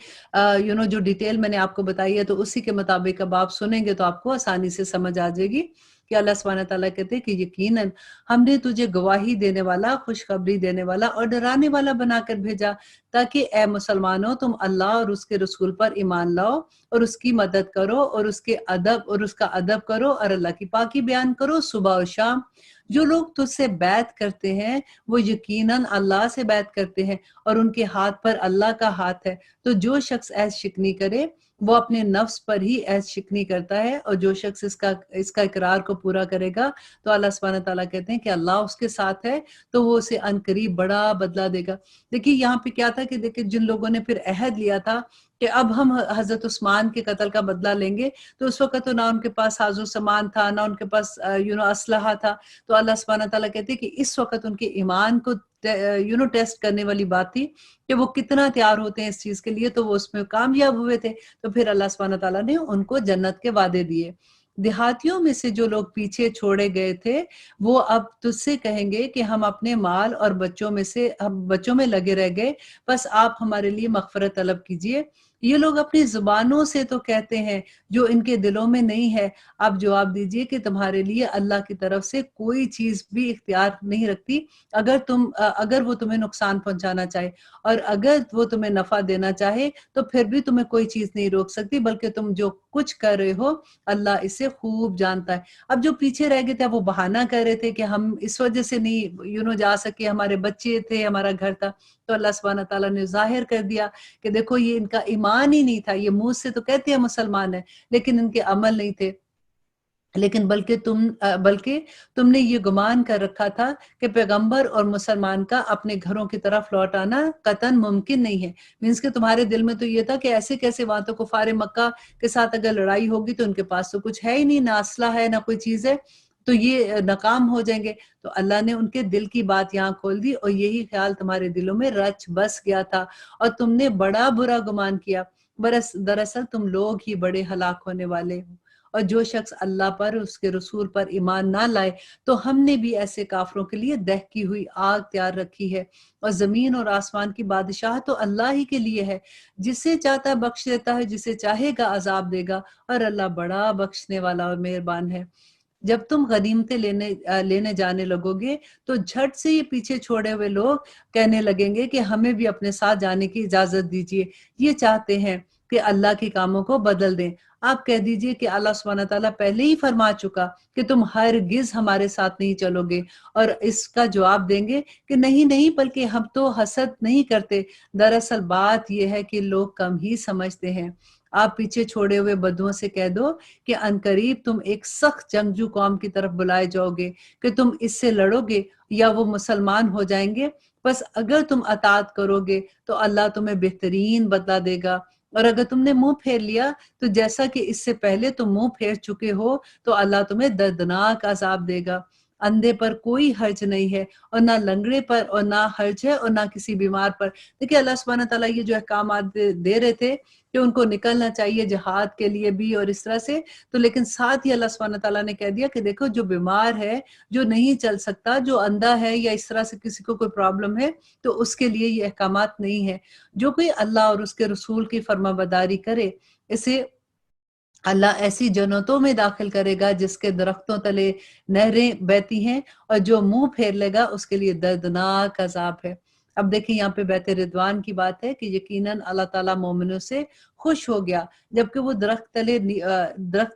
جو ڈیٹیل میں نے آپ کو بتائی ہے تو اسی کے مطابق اب آپ سنیں گے تو آپ کو آسانی سے سمجھ آ جائے گی کہ اللہ سبحانہ تعالیٰ کہتے ہیں کہ یقیناً ہم نے تجھے گواہی دینے والا، خوشخبری دینے والا اور ڈرانے والا بنا کر بھیجا تاکہ اے مسلمانوں تم اللہ اور اس کے رسول پر ایمان لاؤ اور اس کی مدد کرو اور اس کا ادب کرو اور اللہ کی پاکی بیان کرو صبح اور شام۔ جو لوگ تجھ سے بیعت کرتے ہیں وہ یقیناً اللہ سے بیعت کرتے ہیں اور ان کے ہاتھ پر اللہ کا ہاتھ ہے، تو جو شخص عہد شکنی کرے وہ اپنے نفس پر ہی عہد شکنی کرتا ہے، اور جو شخص اس کا اقرار کو پورا کرے گا تو اللہ سبحانہ تعالیٰ کہتے ہیں کہ اللہ اس کے ساتھ ہے تو وہ اسے عنقریب بڑا بدلہ دے گا۔ دیکھیے یہاں پہ کیا تھا کہ دیکھیے جن لوگوں نے پھر عہد لیا تھا کہ اب ہم حضرت عثمان کے قتل کا بدلہ لیں گے، تو اس وقت تو نہ ان کے پاس ساز و سامان تھا، نہ ان کے پاس اسلحہ تھا، تو اللہ سبحانہ تعالیٰ کہتے ہیں کہ اس وقت ان کے ایمان کو ٹیسٹ کرنے والی بات تھی کہ وہ کتنا تیار ہوتے ہیں اس چیز کے لیے، تو وہ اس میں کامیاب ہوئے تھے، تو پھر اللہ سبحانہ تعالیٰ نے ان کو جنت کے وعدے دیے۔ دیہاتیوں میں سے جو لوگ پیچھے چھوڑے گئے تھے وہ اب تجھ سے کہیں گے کہ ہم اپنے مال اور بچوں میں لگے رہ گئے، بس آپ ہمارے لیے مغفرت طلب کیجئے۔ یہ لوگ اپنی زبانوں سے تو کہتے ہیں جو ان کے دلوں میں نہیں ہے، آپ جواب دیجئے کہ تمہارے لیے اللہ کی طرف سے کوئی چیز بھی اختیار نہیں رکھتی، اگر وہ تمہیں نقصان پہنچانا چاہے، اور اگر وہ تمہیں نفع دینا چاہے تو پھر بھی تمہیں کوئی چیز نہیں روک سکتی، بلکہ تم جو کچھ کر رہے ہو اللہ اسے خوب جانتا ہے۔ اب جو پیچھے رہ گئے تھے وہ بہانہ کر رہے تھے کہ ہم اس وجہ سے نہیں جا سکے، ہمارے بچے تھے، ہمارا گھر تھا، تو اللہ سبحانہ تعالیٰ نے ظاہر کر دیا کہ دیکھو یہ ان کا ایمان ہی نہیں تھا، یہ منہ سے تو کہتے ہیں مسلمان ہیں لیکن ان کے عمل نہیں تھے، لیکن بلکہ تم نے یہ گمان کر رکھا تھا کہ پیغمبر اور مسلمان کا اپنے گھروں کی طرف لوٹ آنا قطعاً ممکن نہیں ہے، مینس کہ تمہارے دل میں تو یہ تھا کہ ایسے کیسے وہاں تو کفار مکہ کے ساتھ اگر لڑائی ہوگی تو ان کے پاس تو کچھ ہے ہی نہیں، نہ اسلحہ ہے نہ کوئی چیز ہے، تو یہ ناکام ہو جائیں گے۔ تو اللہ نے ان کے دل کی بات یہاں کھول دی اور یہی خیال تمہارے دلوں میں رچ بس گیا تھا اور تم نے بڑا برا گمان کیا، دراصل تم لوگ ہی بڑے ہلاک ہونے والے ہو۔ اور جو شخص اللہ پر اس کے رسول پر ایمان نہ لائے تو ہم نے بھی ایسے کافروں کے لیے دہکی ہوئی آگ تیار رکھی ہے، اور زمین اور آسمان کی بادشاہ تو اللہ ہی کے لیے ہے، جسے چاہتا ہے بخش دیتا ہے، جسے چاہے گا عذاب دے گا، اور اللہ بڑا بخشنے والا اور مہربان ہے۔ جب تم غنیمتیں لینے جانے لگو گے تو جھٹ سے یہ پیچھے چھوڑے ہوئے لوگ کہنے لگیں گے کہ ہمیں بھی اپنے ساتھ جانے کی اجازت دیجیے، یہ چاہتے ہیں کہ اللہ کے کاموں کو بدل دیں۔ آپ کہہ دیجئے کہ اللہ سبحانہ تعالیٰ پہلے ہی فرما چکا کہ تم ہرگز ہمارے ساتھ نہیں چلو گے، اور اس کا جواب دیں گے کہ نہیں بلکہ ہم تو حسد نہیں کرتے، دراصل بات یہ ہے کہ لوگ کم ہی سمجھتے ہیں۔ آپ پیچھے چھوڑے ہوئے بدوؤں سے کہہ دو کہ عنقریب تم ایک سخت جنگجو قوم کی طرف بلائے جاؤ گے کہ تم اس سے لڑو گے یا وہ مسلمان ہو جائیں گے، بس اگر تم اطاعت کرو گے تو اللہ تمہیں بہترین بدلہ دے گا، اور اگر تم نے منہ پھیر لیا تو جیسا کہ اس سے پہلے تم منہ پھیر چکے ہو تو اللہ تمہیں دردناک عذاب دے گا۔ اندھے پر کوئی حرج نہیں ہے اور نہ لنگڑے پر، اور نہ حرج ہے اور نہ کسی بیمار پر۔ دیکھیں اللہ سبحانہ تعالیٰ یہ جو احکامات دے رہے تھے کہ ان کو نکلنا چاہیے جہاد کے لیے بھی اور اس طرح سے، تو لیکن ساتھ ہی اللہ سبحانہ تعالیٰ نے کہہ دیا کہ دیکھو جو بیمار ہے، جو نہیں چل سکتا، جو اندھا ہے یا اس طرح سے کسی کو کوئی پرابلم ہے، تو اس کے لیے یہ احکامات نہیں ہے۔ جو کوئی اللہ اور اس کے رسول کی فرما برداری کرے اسے اللہ ایسی جنتوں میں داخل کرے گا جس کے درختوں تلے نہریں بہتی ہیں، اور جو منہ پھیر لے گا اس کے لیے دردناک عذاب ہے۔ اب دیکھیں یہاں پہ بیت رضوان کی بات ہے کہ یقیناً اللہ تعالیٰ مومنوں سے خوش ہو گیا جبکہ وہ درخت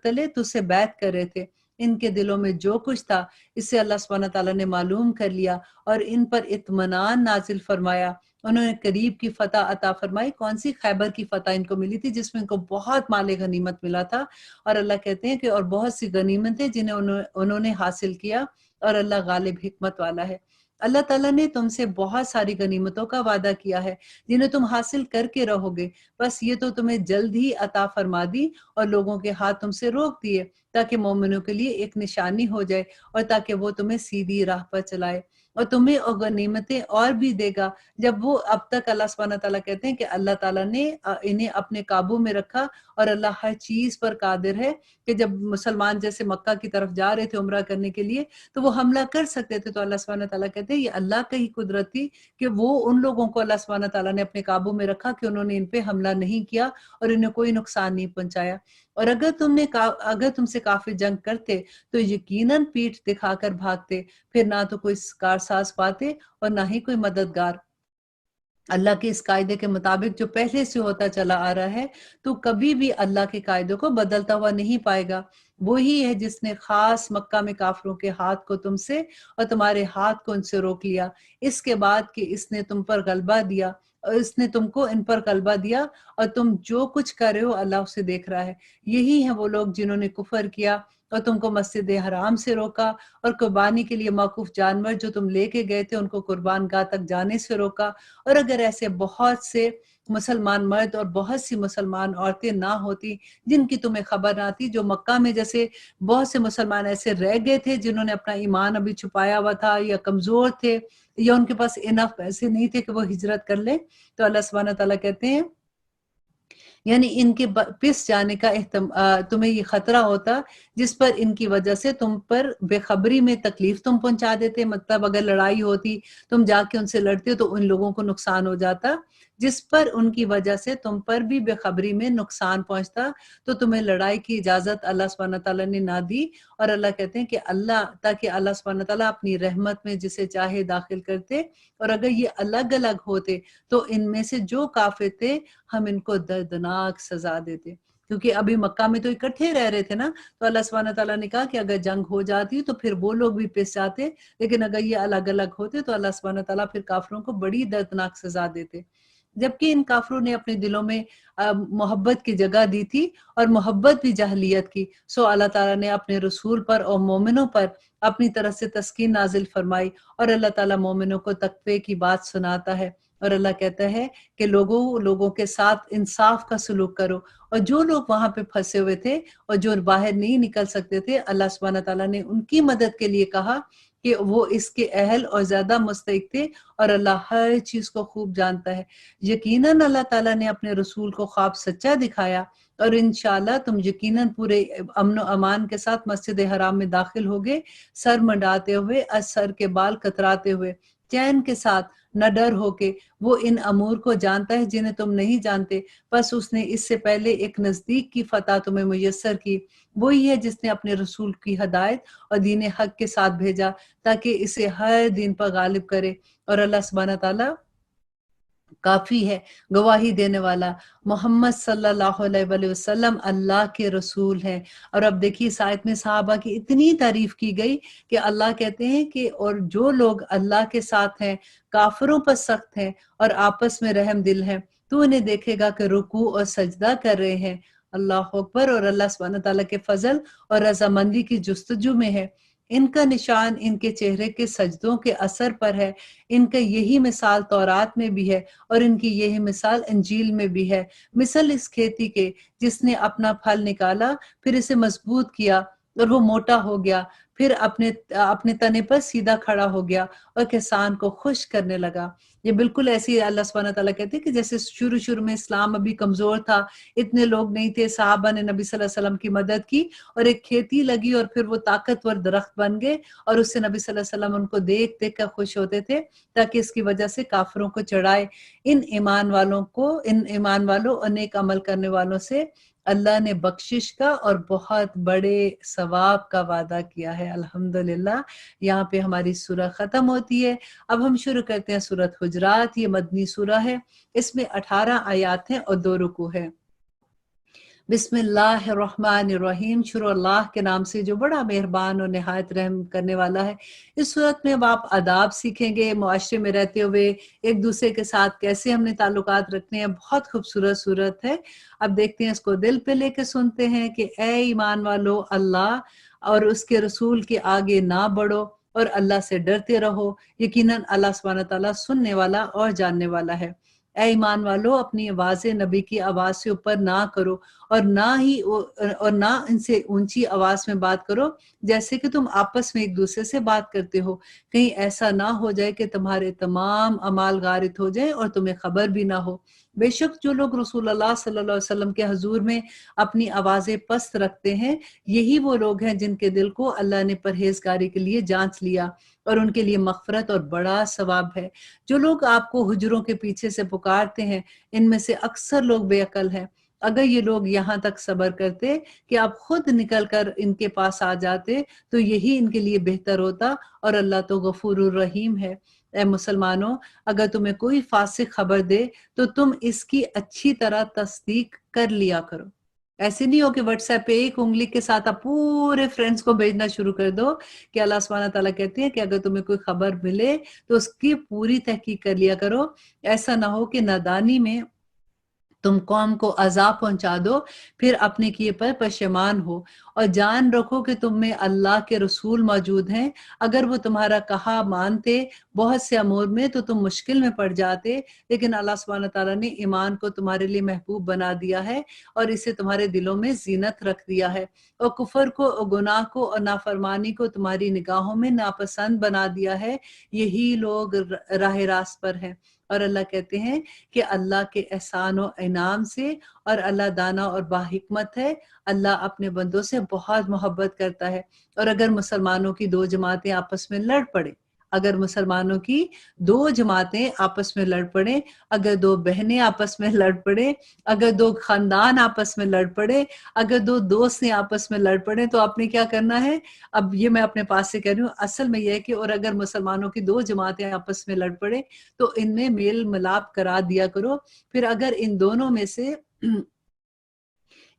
تلے تجھ سے بیعت کر رہے تھے۔ ان کے دلوں میں جو کچھ تھا اسے اللہ سبحانہ تعالیٰ نے معلوم کر لیا اور ان پر اطمینان نازل فرمایا۔ انہوں نے قریب کی فتح عطا فرمائی۔ کون سی؟ خیبر کی فتح ان کو ملی تھی جس میں ان کو بہت مال غنیمت ملا تھا، اور اللہ کہتے ہیں کہ اور بہت سی غنیمتیں جنہیں انہوں نے حاصل کیا، اور اللہ غالب حکمت والا ہے۔ اللہ تعالیٰ نے تم سے بہت ساری غنیمتوں کا وعدہ کیا ہے جنہیں تم حاصل کر کے رہو گے، بس یہ تو تمہیں جلد ہی عطا فرما دی اور لوگوں کے ہاتھ تم سے روک دیے تاکہ مومنوں کے لیے ایک نشانی ہو جائے اور تاکہ وہ تمہیں سیدھی راہ پر چلائے، اور تمہیں اور غنیمتیں اور بھی دے گا۔ جب وہ اب تک اللہ سبحانہ تعالیٰ کہتے ہیں کہ اللہ تعالیٰ نے انہیں اپنے قابو میں رکھا اور اللہ ہر چیز پر قادر ہے، کہ جب مسلمان جیسے مکہ کی طرف جا رہے تھے عمرہ کرنے کے لیے تو وہ حملہ کر سکتے تھے، تو اللہ سبحانہ تعالیٰ کہتے ہیں یہ اللہ کا ہی قدرت تھی کہ وہ ان لوگوں کو اللہ سبحانہ تعالیٰ نے اپنے قابو میں رکھا کہ انہوں نے ان پہ حملہ نہیں کیا اور انہیں کوئی نقصان نہیں پہنچایا۔ اور اگر تم سے کافر جنگ کرتے تو یقیناً پیٹھ دکھا کر بھاگتے، پھر نہ تو کوئی کارساز پاتے اور نہ ہی کوئی مددگار۔ اللہ کے اس قاعدے کے مطابق جو پہلے سے ہوتا چلا آ رہا ہے تو کبھی بھی اللہ کے قاعدے کو بدلتا ہوا نہیں پائے گا۔ وہی ہے جس نے خاص مکہ میں کافروں کے ہاتھ کو تم سے اور تمہارے ہاتھ کو ان سے روک لیا، اس کے بعد کہ اس نے تم پر غلبہ دیا اور اس نے تم کو ان پر غلبہ دیا، اور تم جو کچھ کر رہے ہو اللہ اسے دیکھ رہا ہے۔ یہی ہیں وہ لوگ جنہوں نے کفر کیا اور تم کو مسجد حرام سے روکا، اور قربانی کے لیے موقوف جانور جو تم لے کے گئے تھے ان کو قربان گاہ تک جانے سے روکا۔ اور اگر ایسے بہت سے مسلمان مرد اور بہت سی مسلمان عورتیں نہ ہوتی جن کی تمہیں خبر نہ تھی، جو مکہ میں جیسے بہت سے مسلمان ایسے رہ گئے تھے جنہوں نے اپنا ایمان ابھی چھپایا ہوا تھا یا کمزور تھے یا ان کے پاس انف پیسے نہیں تھے کہ وہ ہجرت کر لیں، تو اللہ سبحانہ تعالیٰ کہتے ہیں یعنی ان کے پس جانے کا تمہیں یہ خطرہ ہوتا جس پر ان کی وجہ سے تم پر بے خبری میں تکلیف تم پہنچا دیتے، مطلب اگر لڑائی ہوتی تم جا کے ان سے لڑتے تو ان لوگوں کو نقصان ہو جاتا، جس پر ان کی وجہ سے تم پر بھی بے خبری میں نقصان پہنچتا، تو تمہیں لڑائی کی اجازت اللہ سبحانہ تعالیٰ نے نہ دی۔ اور اللہ کہتے ہیں کہ تاکہ اللہ سبحانہ تعالیٰ اپنی رحمت میں جسے چاہے داخل کرتے، اور اگر یہ الگ الگ ہوتے تو ان میں سے جو کافر تھے ہم ان کو دردناک سزا دیتے، کیونکہ ابھی مکہ میں تو اکٹھے رہ رہے تھے نا، تو اللہ سبحانہ تعالیٰ نے کہا کہ اگر جنگ ہو جاتی تو پھر وہ لوگ بھی پس جاتے، لیکن اگر یہ الگ الگ ہوتے تو اللہ سبحانہ تعالیٰ پھر کافروں کو بڑی دردناک سزا دیتے۔ جبکہ ان کافروں نے اپنے دلوں میں محبت کی جگہ دی تھی، اور محبت بھی جاہلیت کی، سو اللہ تعالیٰ نے اپنے رسول پر اور مومنوں پر اپنی طرف سے تسکین نازل فرمائی، اور اللہ تعالیٰ مومنوں کو تقوی کی بات سناتا ہے، اور اللہ کہتا ہے کہ لوگوں کے ساتھ انصاف کا سلوک کرو۔ اور جو لوگ وہاں پہ پھنسے ہوئے تھے اور جو باہر نہیں نکل سکتے تھے، اللہ سبحانہ تعالیٰ نے ان کی مدد کے لیے کہا کہ وہ اس کے اہل اور زیادہ مستحق تھے، اور اللہ ہر چیز کو خوب جانتا ہے۔ یقیناً اللہ تعالیٰ نے اپنے رسول کو خواب سچا دکھایا، اور انشاءاللہ تم یقیناً پورے امن و امان کے ساتھ مسجد حرام میں داخل ہوگے، سر منڈاتے ہوئے، از سر کے بال کتراتے ہوئے، چین کے ساتھ، نہ ڈر ہو کے۔ وہ ان امور کو جانتا ہے جنہیں تم نہیں جانتے، بس اس نے اس سے پہلے ایک نزدیک کی فتح تمہیں میسر کی۔ وہی ہے جس نے اپنے رسول کی ہدایت اور دین حق کے ساتھ بھیجا تاکہ اسے ہر دین پر غالب کرے، اور اللہ سبحانہ تعالیٰ کافی ہے گواہی دینے والا، محمد صلی اللہ علیہ وآلہ وسلم اللہ کے رسول ہیں۔ اور اب دیکھیے اس آیت میں صحابہ کی اتنی تعریف کی گئی کہ اللہ کہتے ہیں کہ اور جو لوگ اللہ کے ساتھ ہیں کافروں پر سخت ہیں اور آپس میں رحم دل ہیں، تو انہیں دیکھے گا کہ رکوع اور سجدہ کر رہے ہیں، اللہ اکبر، اور اللہ سبحانہ تعالیٰ کے فضل اور رضامندی کی جستجو میں ہے۔ ان کا نشان ان کے چہرے کے سجدوں کے اثر پر ہے، ان کا یہی مثال تورات میں بھی ہے اور ان کی یہی مثال انجیل میں بھی ہے، مثل اس کھیتی کے جس نے اپنا پھل نکالا، پھر اسے مضبوط کیا اور وہ موٹا ہو گیا، پھر اپنے تنے پر سیدھا کھڑا ہو گیا اور کسان کو خوش کرنے لگا۔ یہ بالکل ایسی اللہ سبحانہ تعالیٰ کہتے ہیں کہ جیسے شروع میں اسلام ابھی کمزور تھا، اتنے لوگ نہیں تھے، صحابہ نے نبی صلی اللہ علیہ وسلم کی مدد کی اور ایک کھیتی لگی اور پھر وہ طاقتور درخت بن گئے، اور اس سے نبی صلی اللہ علیہ وسلم ان کو دیکھ کر خوش ہوتے تھے تاکہ اس کی وجہ سے کافروں کو چڑھائے۔ ان ایمان والوں اور نیک عمل کرنے والوں سے اللہ نے بخشش کا اور بہت بڑے ثواب کا وعدہ کیا ہے۔ الحمدللہ یہاں پہ ہماری سورہ ختم ہوتی ہے۔ اب ہم شروع کرتے ہیں سورۃ حجرات۔ یہ مدنی سورہ ہے، اس میں 18 آیات ہیں اور 2 رکوع ہے۔ بسم اللہ الرحمن الرحیم، شروع اللہ کے نام سے جو بڑا مہربان اور نہایت رحم کرنے والا ہے۔ اس صورت میں اب آپ آداب سیکھیں گے، معاشرے میں رہتے ہوئے ایک دوسرے کے ساتھ کیسے ہم نے تعلقات رکھنے ہیں۔ بہت خوبصورت صورت ہے۔ اب دیکھتے ہیں، اس کو دل پہ لے کے سنتے ہیں کہ اے ایمان والو، اللہ اور اس کے رسول کے آگے نہ بڑھو اور اللہ سے ڈرتے رہو، یقیناً اللہ سبحانہ تعالیٰ سننے والا اور جاننے والا ہے۔ اے ایمان والو، اپنی آوازیں نبی کی آواز سے اوپر نہ کرو اور نہ ان سے اونچی آواز میں بات کرو جیسے کہ تم آپس میں ایک دوسرے سے بات کرتے ہو، کہیں ایسا نہ ہو جائے کہ تمہارے تمام اعمال غارت ہو جائیں اور تمہیں خبر بھی نہ ہو۔ بے شک جو لوگ رسول اللہ صلی اللہ علیہ وسلم کے حضور میں اپنی آوازیں پست رکھتے ہیں، یہی وہ لوگ ہیں جن کے دل کو اللہ نے پرہیزگاری کے لیے جانچ لیا اور ان کے لیے مغفرت اور بڑا ثواب ہے۔ جو لوگ آپ کو حجروں کے پیچھے سے پکارتے ہیں، ان میں سے اکثر لوگ بے عقل ہیں۔ اگر یہ لوگ یہاں تک صبر کرتے کہ آپ خود نکل کر ان کے پاس آ جاتے تو یہی ان کے لیے بہتر ہوتا، اور اللہ تو غفور الرحیم ہے۔ اے مسلمانوں، اگر تمہیں کوئی فاسق خبر دے تو تم اس کی اچھی طرح تصدیق کر لیا کرو۔ ایسے نہیں ہو کہ واٹس ایپ پہ ایک انگلی کے ساتھ آپ پورے فرینڈز کو بھیجنا شروع کر دو، کہ اللہ سبحانہ تعالیٰ کہتے ہیں کہ اگر تمہیں کوئی خبر ملے تو اس کی پوری تحقیق کر لیا کرو۔ ایسا نہ ہو کہ نادانی میں تم قوم کو عذاب پہنچا دو، پھر اپنے کیے پر پشیمان ہو۔ اور جان رکھو کہ تم میں اللہ کے رسول موجود ہیں، اگر وہ تمہارا کہا مانتے بہت سے امور میں تو تم مشکل میں پڑ جاتے، لیکن اللہ سبحانہ تعالیٰ نے ایمان کو تمہارے لیے محبوب بنا دیا ہے اور اسے تمہارے دلوں میں زینت رکھ دیا ہے، اور کفر کو اور گناہ کو اور نافرمانی کو تمہاری نگاہوں میں ناپسند بنا دیا ہے۔ یہی لوگ راہ راست پر ہیں۔ اور اللہ کہتے ہیں کہ اللہ کے احسان و انعام سے، اور اللہ دانا اور باحکمت ہے، اللہ اپنے بندوں سے بہت محبت کرتا ہے۔ اور اگر مسلمانوں کی 2 جماعتیں آپس میں لڑ پڑیں، اگر مسلمانوں کی 2 جماعتیں آپس میں لڑ پڑیں، اگر 2 بہنیں آپس میں لڑ پڑیں، اگر 2 خاندان آپس میں لڑ پڑے، اگر 2 دوست آپس میں لڑ پڑیں، تو آپ نے کیا کرنا ہے؟ اب یہ میں اپنے پاس سے کہہ رہی ہوں، اصل میں یہ ہے کہ اور اگر مسلمانوں کی 2 جماعتیں آپس میں لڑ پڑے تو ان میں میل ملاپ کرا دیا کرو۔ پھر اگر ان دونوں میں سے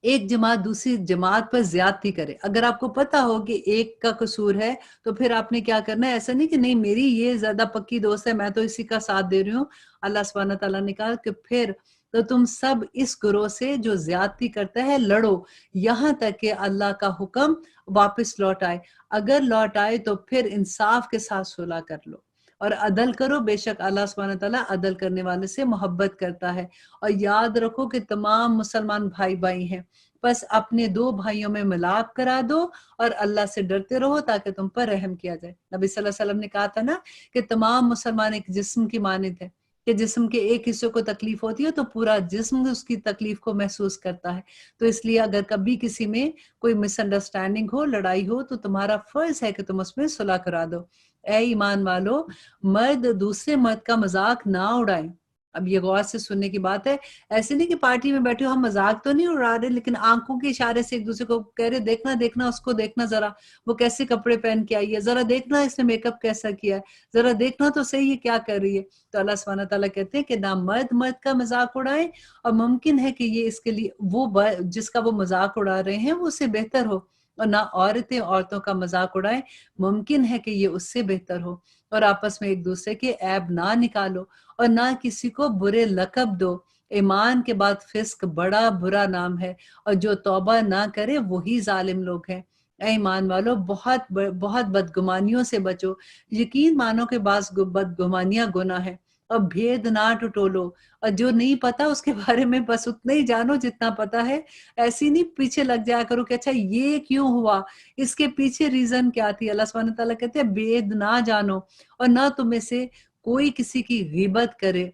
ایک جماعت دوسری جماعت پر زیادتی کرے، اگر آپ کو پتا ہو کہ ایک کا قصور ہے، تو پھر آپ نے کیا کرنا ہے؟ ایسا نہیں کہ نہیں میری یہ زیادہ پکی دوست ہے، میں تو اسی کا ساتھ دے رہی ہوں۔ اللہ سبحانہ تعالیٰ نے کہا کہ پھر تو تم سب اس گروہ سے جو زیادتی کرتا ہے لڑو، یہاں تک کہ اللہ کا حکم واپس لوٹ آئے۔ اگر لوٹ آئے تو پھر انصاف کے ساتھ صلح کر لو اور عدل کرو، بے شک اللہ سبحانہ تعالیٰ عدل کرنے والے سے محبت کرتا ہے۔ اور یاد رکھو کہ تمام مسلمان بھائی بھائی ہیں، بس اپنے 2 بھائیوں میں ملاپ کرا دو اور اللہ سے ڈرتے رہو تاکہ تم پر رحم کیا جائے۔ نبی صلی اللہ علیہ وسلم نے کہا تھا نا کہ تمام مسلمان ایک جسم کی مانند ہے، کہ جسم کے ایک حصے کو تکلیف ہوتی ہے تو پورا جسم اس کی تکلیف کو محسوس کرتا ہے۔ تو اس لیے اگر کبھی کسی میں کوئی مس انڈرسٹینڈنگ ہو، لڑائی ہو، تو تمہارا فرض ہے کہ تم اس میں صلح کرا دو۔ اے ایمان والو، مرد دوسرے مرد کا مذاق نہ اڑائیں۔ اب یہ غور سے سننے کی بات ہے، ایسے نہیں کہ پارٹی میں بیٹھے ہو ہم مذاق تو نہیں اڑا رہے، لیکن آنکھوں کے اشارے سے ایک دوسرے کو کہہ رہے دیکھنا دیکھنا اس کو دیکھنا، ذرا وہ کیسے کپڑے پہن کے آئی ہے، ذرا دیکھنا اس نے میک اپ کیسا کیا ہے، ذرا دیکھنا تو صحیح ہے کیا کر رہی ہے۔ تو اللہ سبحانہ تعالیٰ کہتے ہیں کہ نہ مرد مرد کا مذاق اڑائیں، اور ممکن ہے کہ یہ اس کے لیے وہ جس کا وہ مذاق اڑا رہے ہیں وہ اس سے بہتر ہو، اور نہ عورتیں عورتوں کا مذاق اڑائیں، ممکن ہے کہ یہ اس سے بہتر ہو۔ اور آپس میں ایک دوسرے کے عیب نہ نکالو اور نہ کسی کو برے لقب دو، ایمان کے بعد فسق بڑا برا نام ہے، اور جو توبہ نہ کرے وہی ظالم لوگ ہیں۔ اے ایمان والو، بہت بدگمانیوں سے بچو، یقین مانو کہ بعض بدگمانیاں گناہ ہے، اور بھید نہ ٹٹولو، اور جو نہیں پتا اس کے بارے میں بس اتنا ہی جانو جتنا پتا ہے۔ ایسی نہیں پیچھے لگ جایا کرو کہ اچھا یہ کیوں ہوا، اس کے پیچھے ریزن کیا تھی۔ اللہ سبحانہ تعالیٰ کہتے ہیں بھید نہ جانو، اور نہ تم میں سے کوئی کسی کی غیبت کرے۔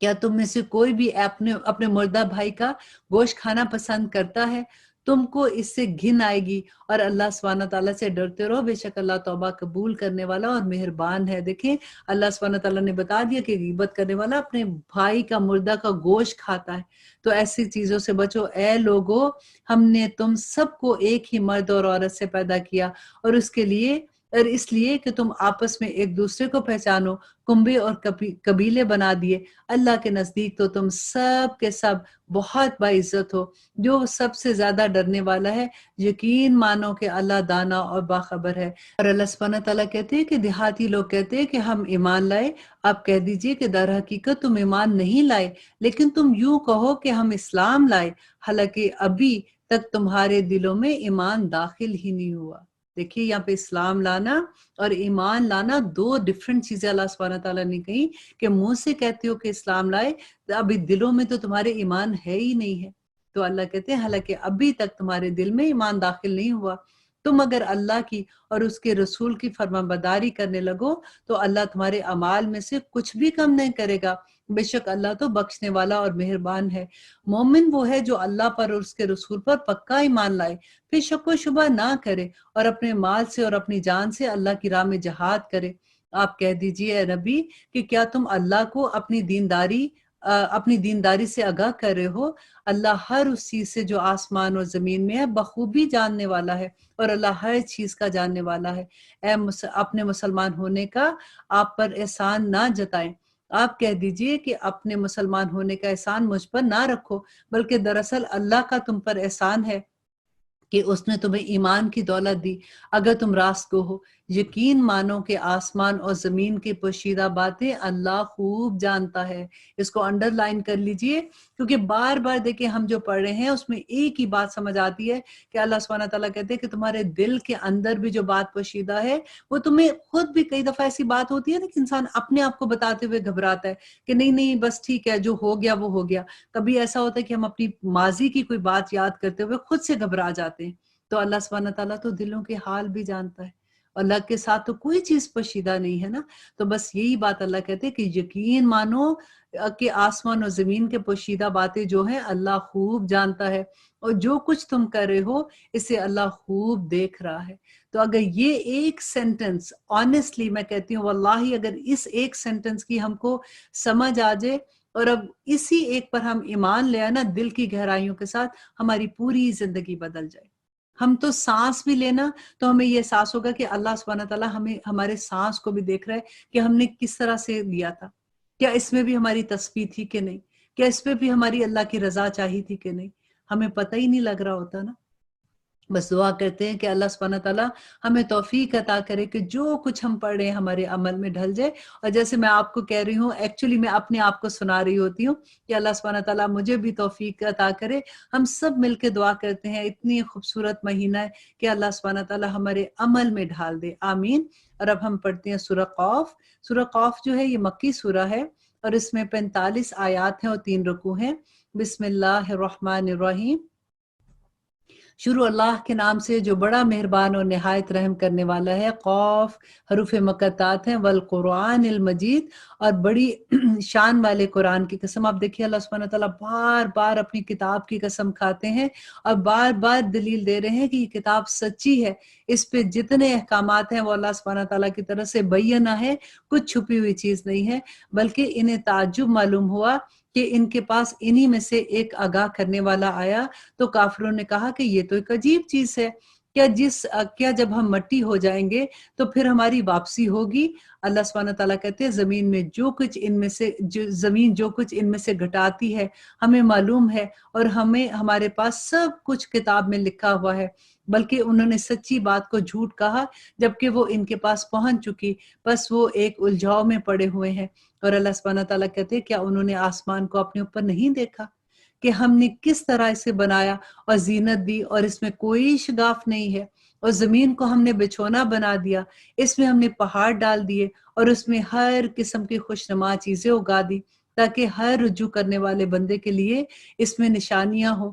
کیا تم میں سے کوئی بھی اپنے مردہ بھائی کا گوشت کھانا پسند کرتا ہے؟ تم کو اس سے گھن آئے گی اور اللہ سبحانہ تعالیٰ سے ڈرتے رہو، بے شک اللہ توبہ قبول کرنے والا اور مہربان ہے۔ دیکھیں اللہ سبحانہ تعالیٰ نے بتا دیا کہ غیبت کرنے والا اپنے بھائی کا مردہ کا گوشت کھاتا ہے، تو ایسی چیزوں سے بچو۔ اے لوگو، ہم نے تم سب کو ایک ہی مرد اور عورت سے پیدا کیا اور اس لیے کہ تم آپس میں ایک دوسرے کو پہچانو، کنبے اور قبیلے بنا دیے۔ اللہ کے نزدیک تو تم سب کے سب بہت باعزت ہو، جو سب سے زیادہ ڈرنے والا ہے۔ یقین مانو کہ اللہ دانا اور باخبر ہے۔ اور اللہ سبحانہ تعالیٰ کہتے ہیں کہ دیہاتی لوگ کہتے ہیں کہ ہم ایمان لائے، آپ کہہ دیجئے کہ در حقیقت تم ایمان نہیں لائے، لیکن تم یوں کہو کہ ہم اسلام لائے، حالانکہ ابھی تک تمہارے دلوں میں ایمان داخل ہی نہیں ہوا۔ دیکھیے یہاں پہ اسلام لانا اور ایمان لانا دو ڈیفرنٹ چیزیں اللہ سبحانہ تعالیٰ نے کہی، کہ منہ سے کہتے ہو کہ اسلام لائے، ابھی دلوں میں تو تمہارے ایمان ہے ہی نہیں ہے۔ تو اللہ کہتے ہیں حالانکہ ابھی تک تمہارے دل میں ایمان داخل نہیں ہوا، تم اگر اللہ کی اور اس کے رسول کی فرمانبرداری کرنے لگو تو اللہ تمہارے اعمال میں سے کچھ بھی کم نہیں کرے گا، بے شک اللہ تو بخشنے والا اور مہربان ہے۔ مومن وہ ہے جو اللہ پر اور اس کے رسول پر پکا ایمان لائے، پھر شک و شبہ نہ کرے اور اپنے مال سے اور اپنی جان سے اللہ کی راہ میں جہاد کرے۔ آپ کہہ دیجئے اے نبی کہ کیا تم اللہ کو اپنی دینداری سے آگاہ کر رہے ہو؟ اللہ ہر اس چیز سے جو آسمان اور زمین میں ہے بخوبی جاننے والا ہے، اور اللہ ہر چیز کا جاننے والا ہے۔ اپنے مسلمان ہونے کا آپ پر احسان نہ جتائیں، آپ کہہ دیجئے کہ اپنے مسلمان ہونے کا احسان مجھ پر نہ رکھو، بلکہ دراصل اللہ کا تم پر احسان ہے کہ اس نے تمہیں ایمان کی دولت دی، اگر تم راست گو ہو۔ یقین مانو کہ آسمان اور زمین کی پوشیدہ باتیں اللہ خوب جانتا ہے۔ اس کو انڈر لائن کر لیجئے، کیونکہ بار بار دیکھیں ہم جو پڑھ رہے ہیں اس میں ایک ہی بات سمجھ آتی ہے کہ اللہ سبحانہ تعالیٰ کہتے ہیں کہ تمہارے دل کے اندر بھی جو بات پوشیدہ ہے وہ تمہیں خود بھی، کئی دفعہ ایسی بات ہوتی ہے نا کہ انسان اپنے آپ کو بتاتے ہوئے گھبراتا ہے کہ نہیں نہیں بس ٹھیک ہے، جو ہو گیا وہ ہو گیا۔ کبھی ایسا ہوتا ہے کہ ہم اپنی ماضی کی کوئی بات یاد کرتے ہوئے خود سے گھبرا جاتے ہیں، تو اللہ سبحانہ تعالیٰ تو دلوں کے حال بھی جانتا ہے، اللہ کے ساتھ تو کوئی چیز پوشیدہ نہیں ہے نا۔ تو بس یہی بات اللہ کہتے ہیں کہ یقین مانو کہ آسمان اور زمین کے پوشیدہ باتیں جو ہیں اللہ خوب جانتا ہے، اور جو کچھ تم کر رہے ہو اسے اللہ خوب دیکھ رہا ہے۔ تو اگر یہ ایک سینٹنس، آنیسٹلی میں کہتی ہوں واللہ، اگر اس ایک سینٹنس کی ہم کو سمجھ آ جائے اور اب اسی ایک پر ہم ایمان لے آئے نا دل کی گہرائیوں کے ساتھ، ہماری پوری زندگی بدل جائے۔ ہم تو سانس بھی لینا تو ہمیں یہ احساس ہوگا کہ اللہ سبحانہ تعالیٰ ہمیں ہمارے سانس کو بھی دیکھ رہا ہے کہ ہم نے کس طرح سے لیا تھا، کیا اس میں بھی ہماری تسبیح تھی کہ نہیں، کیا اس میں بھی ہماری اللہ کی رضا چاہی تھی کہ نہیں، ہمیں پتہ ہی نہیں لگ رہا ہوتا نا۔ بس دعا کرتے ہیں کہ اللہ سبحانہ تعالیٰ ہمیں توفیق عطا کرے کہ جو کچھ ہم پڑھ رہے ہیں ہمارے عمل میں ڈھل جائے، اور جیسے میں آپ کو کہہ رہی ہوں ایکچولی میں اپنے آپ کو سنا رہی ہوتی ہوں کہ اللہ سبحانہ تعالیٰ مجھے بھی توفیق عطا کرے۔ ہم سب مل کے دعا کرتے ہیں، اتنی خوبصورت مہینہ ہے کہ اللہ سبحانہ تعالیٰ ہمارے عمل میں ڈھال دے، آمین۔ اور اب ہم پڑھتے ہیں سورہ قاف۔ سورہ قاف جو ہے یہ مکی سورہ ہے اور اس میں 45 آیات ہیں اور 3 رکوع ہیں۔ بسم اللہ الرحمن الرحیم۔ شروع اللہ کے نام سے جو بڑا مہربان اور نہایت رحم کرنے والا ہے۔ قاف حروف مقطعات ہیں، والقرآن المجید، اور بڑی شان والے قرآن کی قسم۔ آپ دیکھیے اللہ سبحانہ تعالیٰ بار بار اپنی کتاب کی قسم کھاتے ہیں اور بار بار دلیل دے رہے ہیں کہ یہ کتاب سچی ہے، اس پہ جتنے احکامات ہیں وہ اللہ سبحانہ تعالیٰ کی طرف سے بینہ ہے، کچھ چھپی ہوئی چیز نہیں ہے۔ بلکہ انہیں تعجب معلوم ہوا کہ ان کے پاس انہی میں سے ایک آگاہ کرنے والا آیا، تو کافروں نے کہا کہ یہ تو ایک عجیب چیز ہے، کیا جب ہم مٹی ہو جائیں گے تو پھر ہماری واپسی ہوگی؟ اللہ سبحانہ تعالیٰ کہتے ہیں زمین جو کچھ ان میں سے گھٹاتی ہے ہمیں معلوم ہے، اور ہمارے پاس سب کچھ کتاب میں لکھا ہوا ہے۔ بلکہ انہوں نے سچی بات کو جھوٹ کہا جبکہ وہ ان کے پاس پہنچ چکی، بس وہ ایک الجھاؤ میں پڑے ہوئے ہیں۔ اور اللہ سبحانہ تعالیٰ کہتے ہیں کیا انہوں نے آسمان کو اپنے اوپر نہیں دیکھا کہ ہم نے کس طرح اسے بنایا اور زینت دی، اور اس میں کوئی شگاف نہیں ہے، اور زمین کو ہم نے بچھونا بنا دیا، اس میں ہم نے پہاڑ ڈال دیے اور اس میں ہر قسم کی خوشنما چیزیں اگا دی، تاکہ ہر رجوع کرنے والے بندے کے لیے اس میں نشانیاں ہوں۔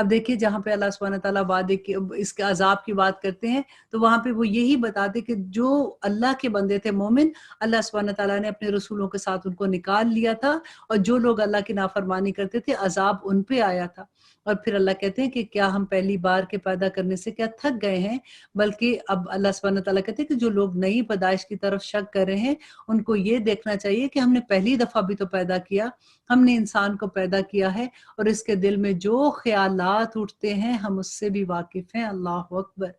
اب دیکھیے جہاں پہ اللہ سبحانہ تعالیٰ وعدے کی اس کے عذاب کی بات کرتے ہیں تو وہاں پہ وہ یہی بتاتے کہ جو اللہ کے بندے تھے مومن، اللہ سبحانہ تعالیٰ نے اپنے رسولوں کے ساتھ ان کو نکال لیا تھا، اور جو لوگ اللہ کی نافرمانی کرتے تھے عذاب ان پہ آیا تھا۔ اور پھر اللہ کہتے ہیں کہ کیا ہم پہلی بار کے پیدا کرنے سے کیا تھک گئے ہیں، بلکہ اب اللہ سبحانہ تعالیٰ کہتے ہیں کہ جو لوگ نئی پیدائش کی طرف شک کر رہے ہیں ان کو یہ دیکھنا چاہیے کہ ہم نے پہلی دفعہ بھی تو پیدا کیا، ہم نے انسان کو پیدا کیا ہے، اور اس کے دل میں جو خیالات اٹھتے ہیں ہم اس سے بھی واقف ہیں۔ اللہ اکبر۔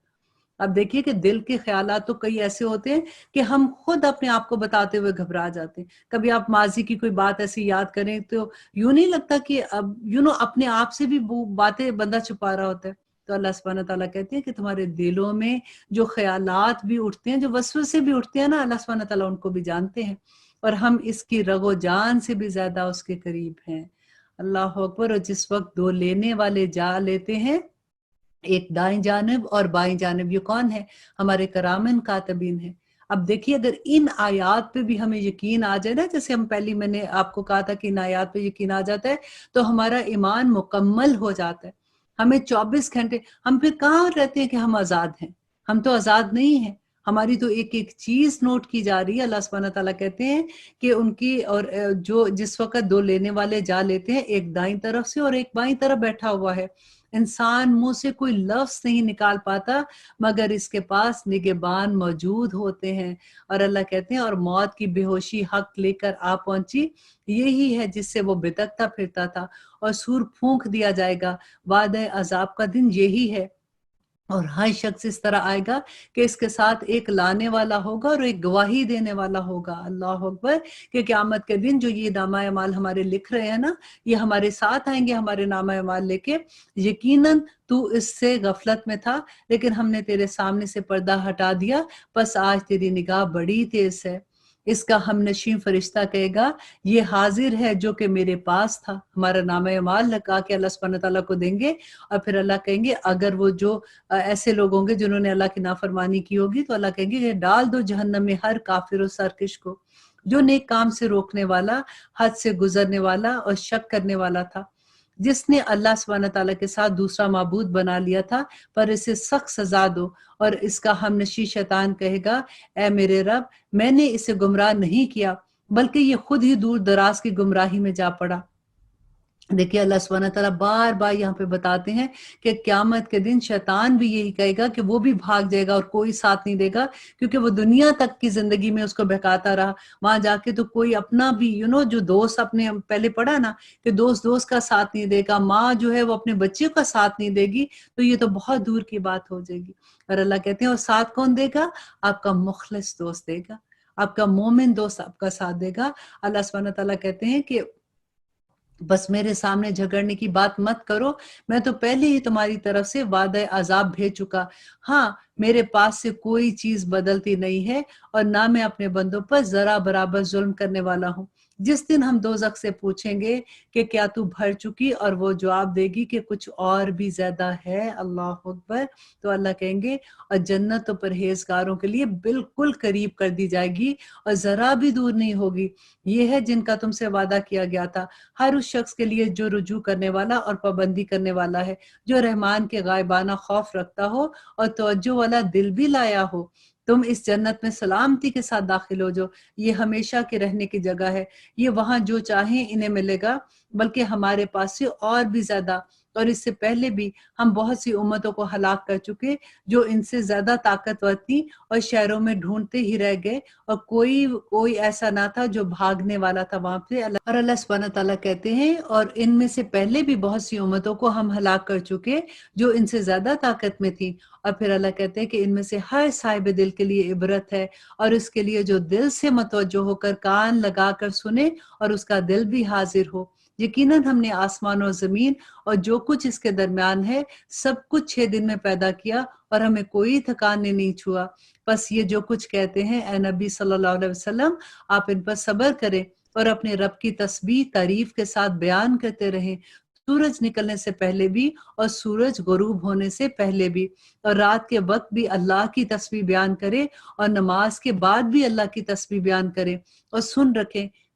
اب دیکھیے کہ دل کے خیالات تو کئی ایسے ہوتے ہیں کہ ہم خود اپنے آپ کو بتاتے ہوئے گھبرا جاتے ہیں۔ کبھی آپ ماضی کی کوئی بات ایسی یاد کریں تو یوں نہیں لگتا کہ اب اپنے آپ سے بھی وہ باتیں بندہ چھپا رہا ہوتا ہے۔ تو اللہ سبحانہ تعالیٰ کہتے ہیں کہ تمہارے دلوں میں جو خیالات بھی اٹھتے ہیں، جو وسوسے بھی اٹھتے ہیں نا، اللہ سبحانہ تعالیٰ ان کو بھی جانتے ہیں، اور ہم اس کی رگ و جان سے بھی زیادہ اس کے قریب ہیں۔ اللہ اکبر۔ اور جس وقت دو لینے والے جا لیتے ہیں، ایک دائیں جانب اور بائیں جانب، یہ کون ہے؟ ہمارے کرامن کاتبین ہیں۔ اب دیکھیے اگر ان آیات پہ بھی ہمیں یقین آ جائے نا، جیسے میں نے آپ کو کہا تھا کہ ان آیات پہ یقین آ جاتا ہے تو ہمارا ایمان مکمل ہو جاتا ہے۔ ہمیں 24 گھنٹے، ہم پھر کہاں رہتے ہیں کہ ہم آزاد ہیں؟ ہم تو آزاد نہیں ہیں، ہماری تو ایک ایک چیز نوٹ کی جا رہی ہے۔ اللہ سبحانہ تعالیٰ کہتے ہیں کہ ان کی، اور جو جس وقت دو لینے والے جا لیتے ہیں، ایک دائیں طرف سے اور ایک بائیں طرف بیٹھا ہوا ہے، انسان منہ سے کوئی لفظ نہیں نکال پاتا مگر اس کے پاس نگہبان موجود ہوتے ہیں۔ اور اللہ کہتے ہیں اور موت کی بے ہوشی حق لے کر آ پہنچی، یہی ہے جس سے وہ بتکتا پھرتا تھا، اور سور پھونک دیا جائے گا۔ وعدہ عذاب کا دن یہی ہے، اور ہر شخص اس طرح آئے گا کہ اس کے ساتھ ایک لانے والا ہوگا اور ایک گواہی دینے والا ہوگا۔ اللہ اکبر۔ کہ قیامت کے دن جو یہ نامہ اعمال ہمارے لکھ رہے ہیں نا، یہ ہمارے ساتھ آئیں گے ہمارے نامہ اعمال لے کے، یقیناً تو اس سے غفلت میں تھا لیکن ہم نے تیرے سامنے سے پردہ ہٹا دیا، بس آج تیری نگاہ بڑی تیز ہے۔ اس کا ہم نشین فرشتہ کہے گا یہ حاضر ہے جو کہ میرے پاس تھا۔ ہمارا نامہ اعمال لگا کے اللہ سبحانہ تعالیٰ کو دیں گے، اور پھر اللہ کہیں گے اگر وہ جو ایسے لوگ ہوں گے جنہوں نے اللہ کی نافرمانی کی ہوگی تو اللہ کہیں گے کہ ڈال دو جہنم میں ہر کافر و سرکش کو، جو نیک کام سے روکنے والا، حد سے گزرنے والا اور شک کرنے والا تھا، جس نے اللہ سبحانہ تعالیٰ کے ساتھ دوسرا معبود بنا لیا تھا، پر اسے سخت سزا دو۔ اور اس کا ہم نشی شیطان کہے گا اے میرے رب، میں نے اسے گمراہ نہیں کیا بلکہ یہ خود ہی دور دراز کی گمراہی میں جا پڑا۔ دیکھیے اللہ سبحانہ تعالیٰ بار بار یہاں پہ بتاتے ہیں کہ قیامت کے دن شیطان بھی یہی کہے گا کہ وہ بھی بھاگ جائے گا اور کوئی ساتھ نہیں دے گا، کیونکہ وہ دنیا تک کی زندگی میں اس کو بہکاتا رہا، وہاں جا کے تو کوئی اپنا بھی جو دوست اپنے پہلے پڑھا نا کہ دوست کا ساتھ نہیں دے گا، ماں جو ہے وہ اپنے بچے کا ساتھ نہیں دے گی، تو یہ تو بہت دور کی بات ہو جائے گی۔ اور اللہ کہتے ہیں اور ساتھ کون دے گا؟ آپ کا مخلص دوست دے گا، آپ کا مومن دوست آپ کا ساتھ دے گا۔ اللہ سبحانہ تعالیٰ کہتے ہیں کہ بس میرے سامنے جھگڑنے کی بات مت کرو، میں تو پہلے ہی تمہاری طرف سے وعدہ عذاب بھیج چکا۔ ہاں میرے پاس سے کوئی چیز بدلتی نہیں ہے، اور نہ میں اپنے بندوں پر ذرا برابر ظلم کرنے والا ہوں۔ جس دن ہم دوزخ سے پوچھیں گے کہ کیا تو بھر چکی، اور وہ جواب دے گی کہ کچھ اور بھی زیادہ ہے۔ اللہ اکبر۔ تو اللہ کہیں گے اور جنت تو پرہیزگاروں کے لیے بالکل قریب کر دی جائے گی اور ذرا بھی دور نہیں ہوگی، یہ ہے جن کا تم سے وعدہ کیا گیا تھا، ہر اس شخص کے لیے جو رجوع کرنے والا اور پابندی کرنے والا ہے، جو رحمان کے غائبانہ خوف رکھتا ہو اور توجہ والا دل بھی لایا ہو۔ تم اس جنت میں سلامتی کے ساتھ داخل ہو جو، یہ ہمیشہ کے رہنے کی جگہ ہے، یہ وہاں جو چاہیں انہیں ملے گا، بلکہ ہمارے پاس سے اور بھی زیادہ، اور اس سے پہلے بھی ہم بہت سی امتوں کو ہلاک کر چکے جو ان سے زیادہ طاقتور تھی اور شہروں میں ڈھونڈتے ہی رہ گئے، اور کوئی ایسا نہ تھا جو بھاگنے والا تھا وہاں پہ۔ اور اللہ سبحانہ تعالیٰ کہتے ہیں اور ان میں سے پہلے بھی بہت سی امتوں کو ہم ہلاک کر چکے جو ان سے زیادہ طاقت میں تھی، اور پھر اللہ کہتے ہیں کہ ان میں سے ہر صاحب دل کے لیے عبرت ہے، اور اس کے لیے جو دل سے متوجہ ہو کر کان لگا کر سنے اور اس کا دل بھی حاضر ہو۔ یقیناً ہم نے آسمان اور زمین اور جو کچھ اس کے درمیان ہے سب کچھ 6 دن میں پیدا کیا، اور ہمیں کوئی تھکان نے نہیں چھوا۔ بس یہ جو کچھ کہتے ہیں اے نبی صلی اللہ علیہ وسلم، آپ ان پر صبر کریں اور اپنے رب کی تسبیح تعریف کے ساتھ بیان کرتے رہیں، سورج نکلنے سے پہلے بھی اور سورج غروب ہونے سے پہلے بھی، اور رات کے وقت بھی اللہ کی تسبیح بیان کرے اور نماز کے بعد بھی اللہ کی تسبیح بیان کرے، اور سن رکھیں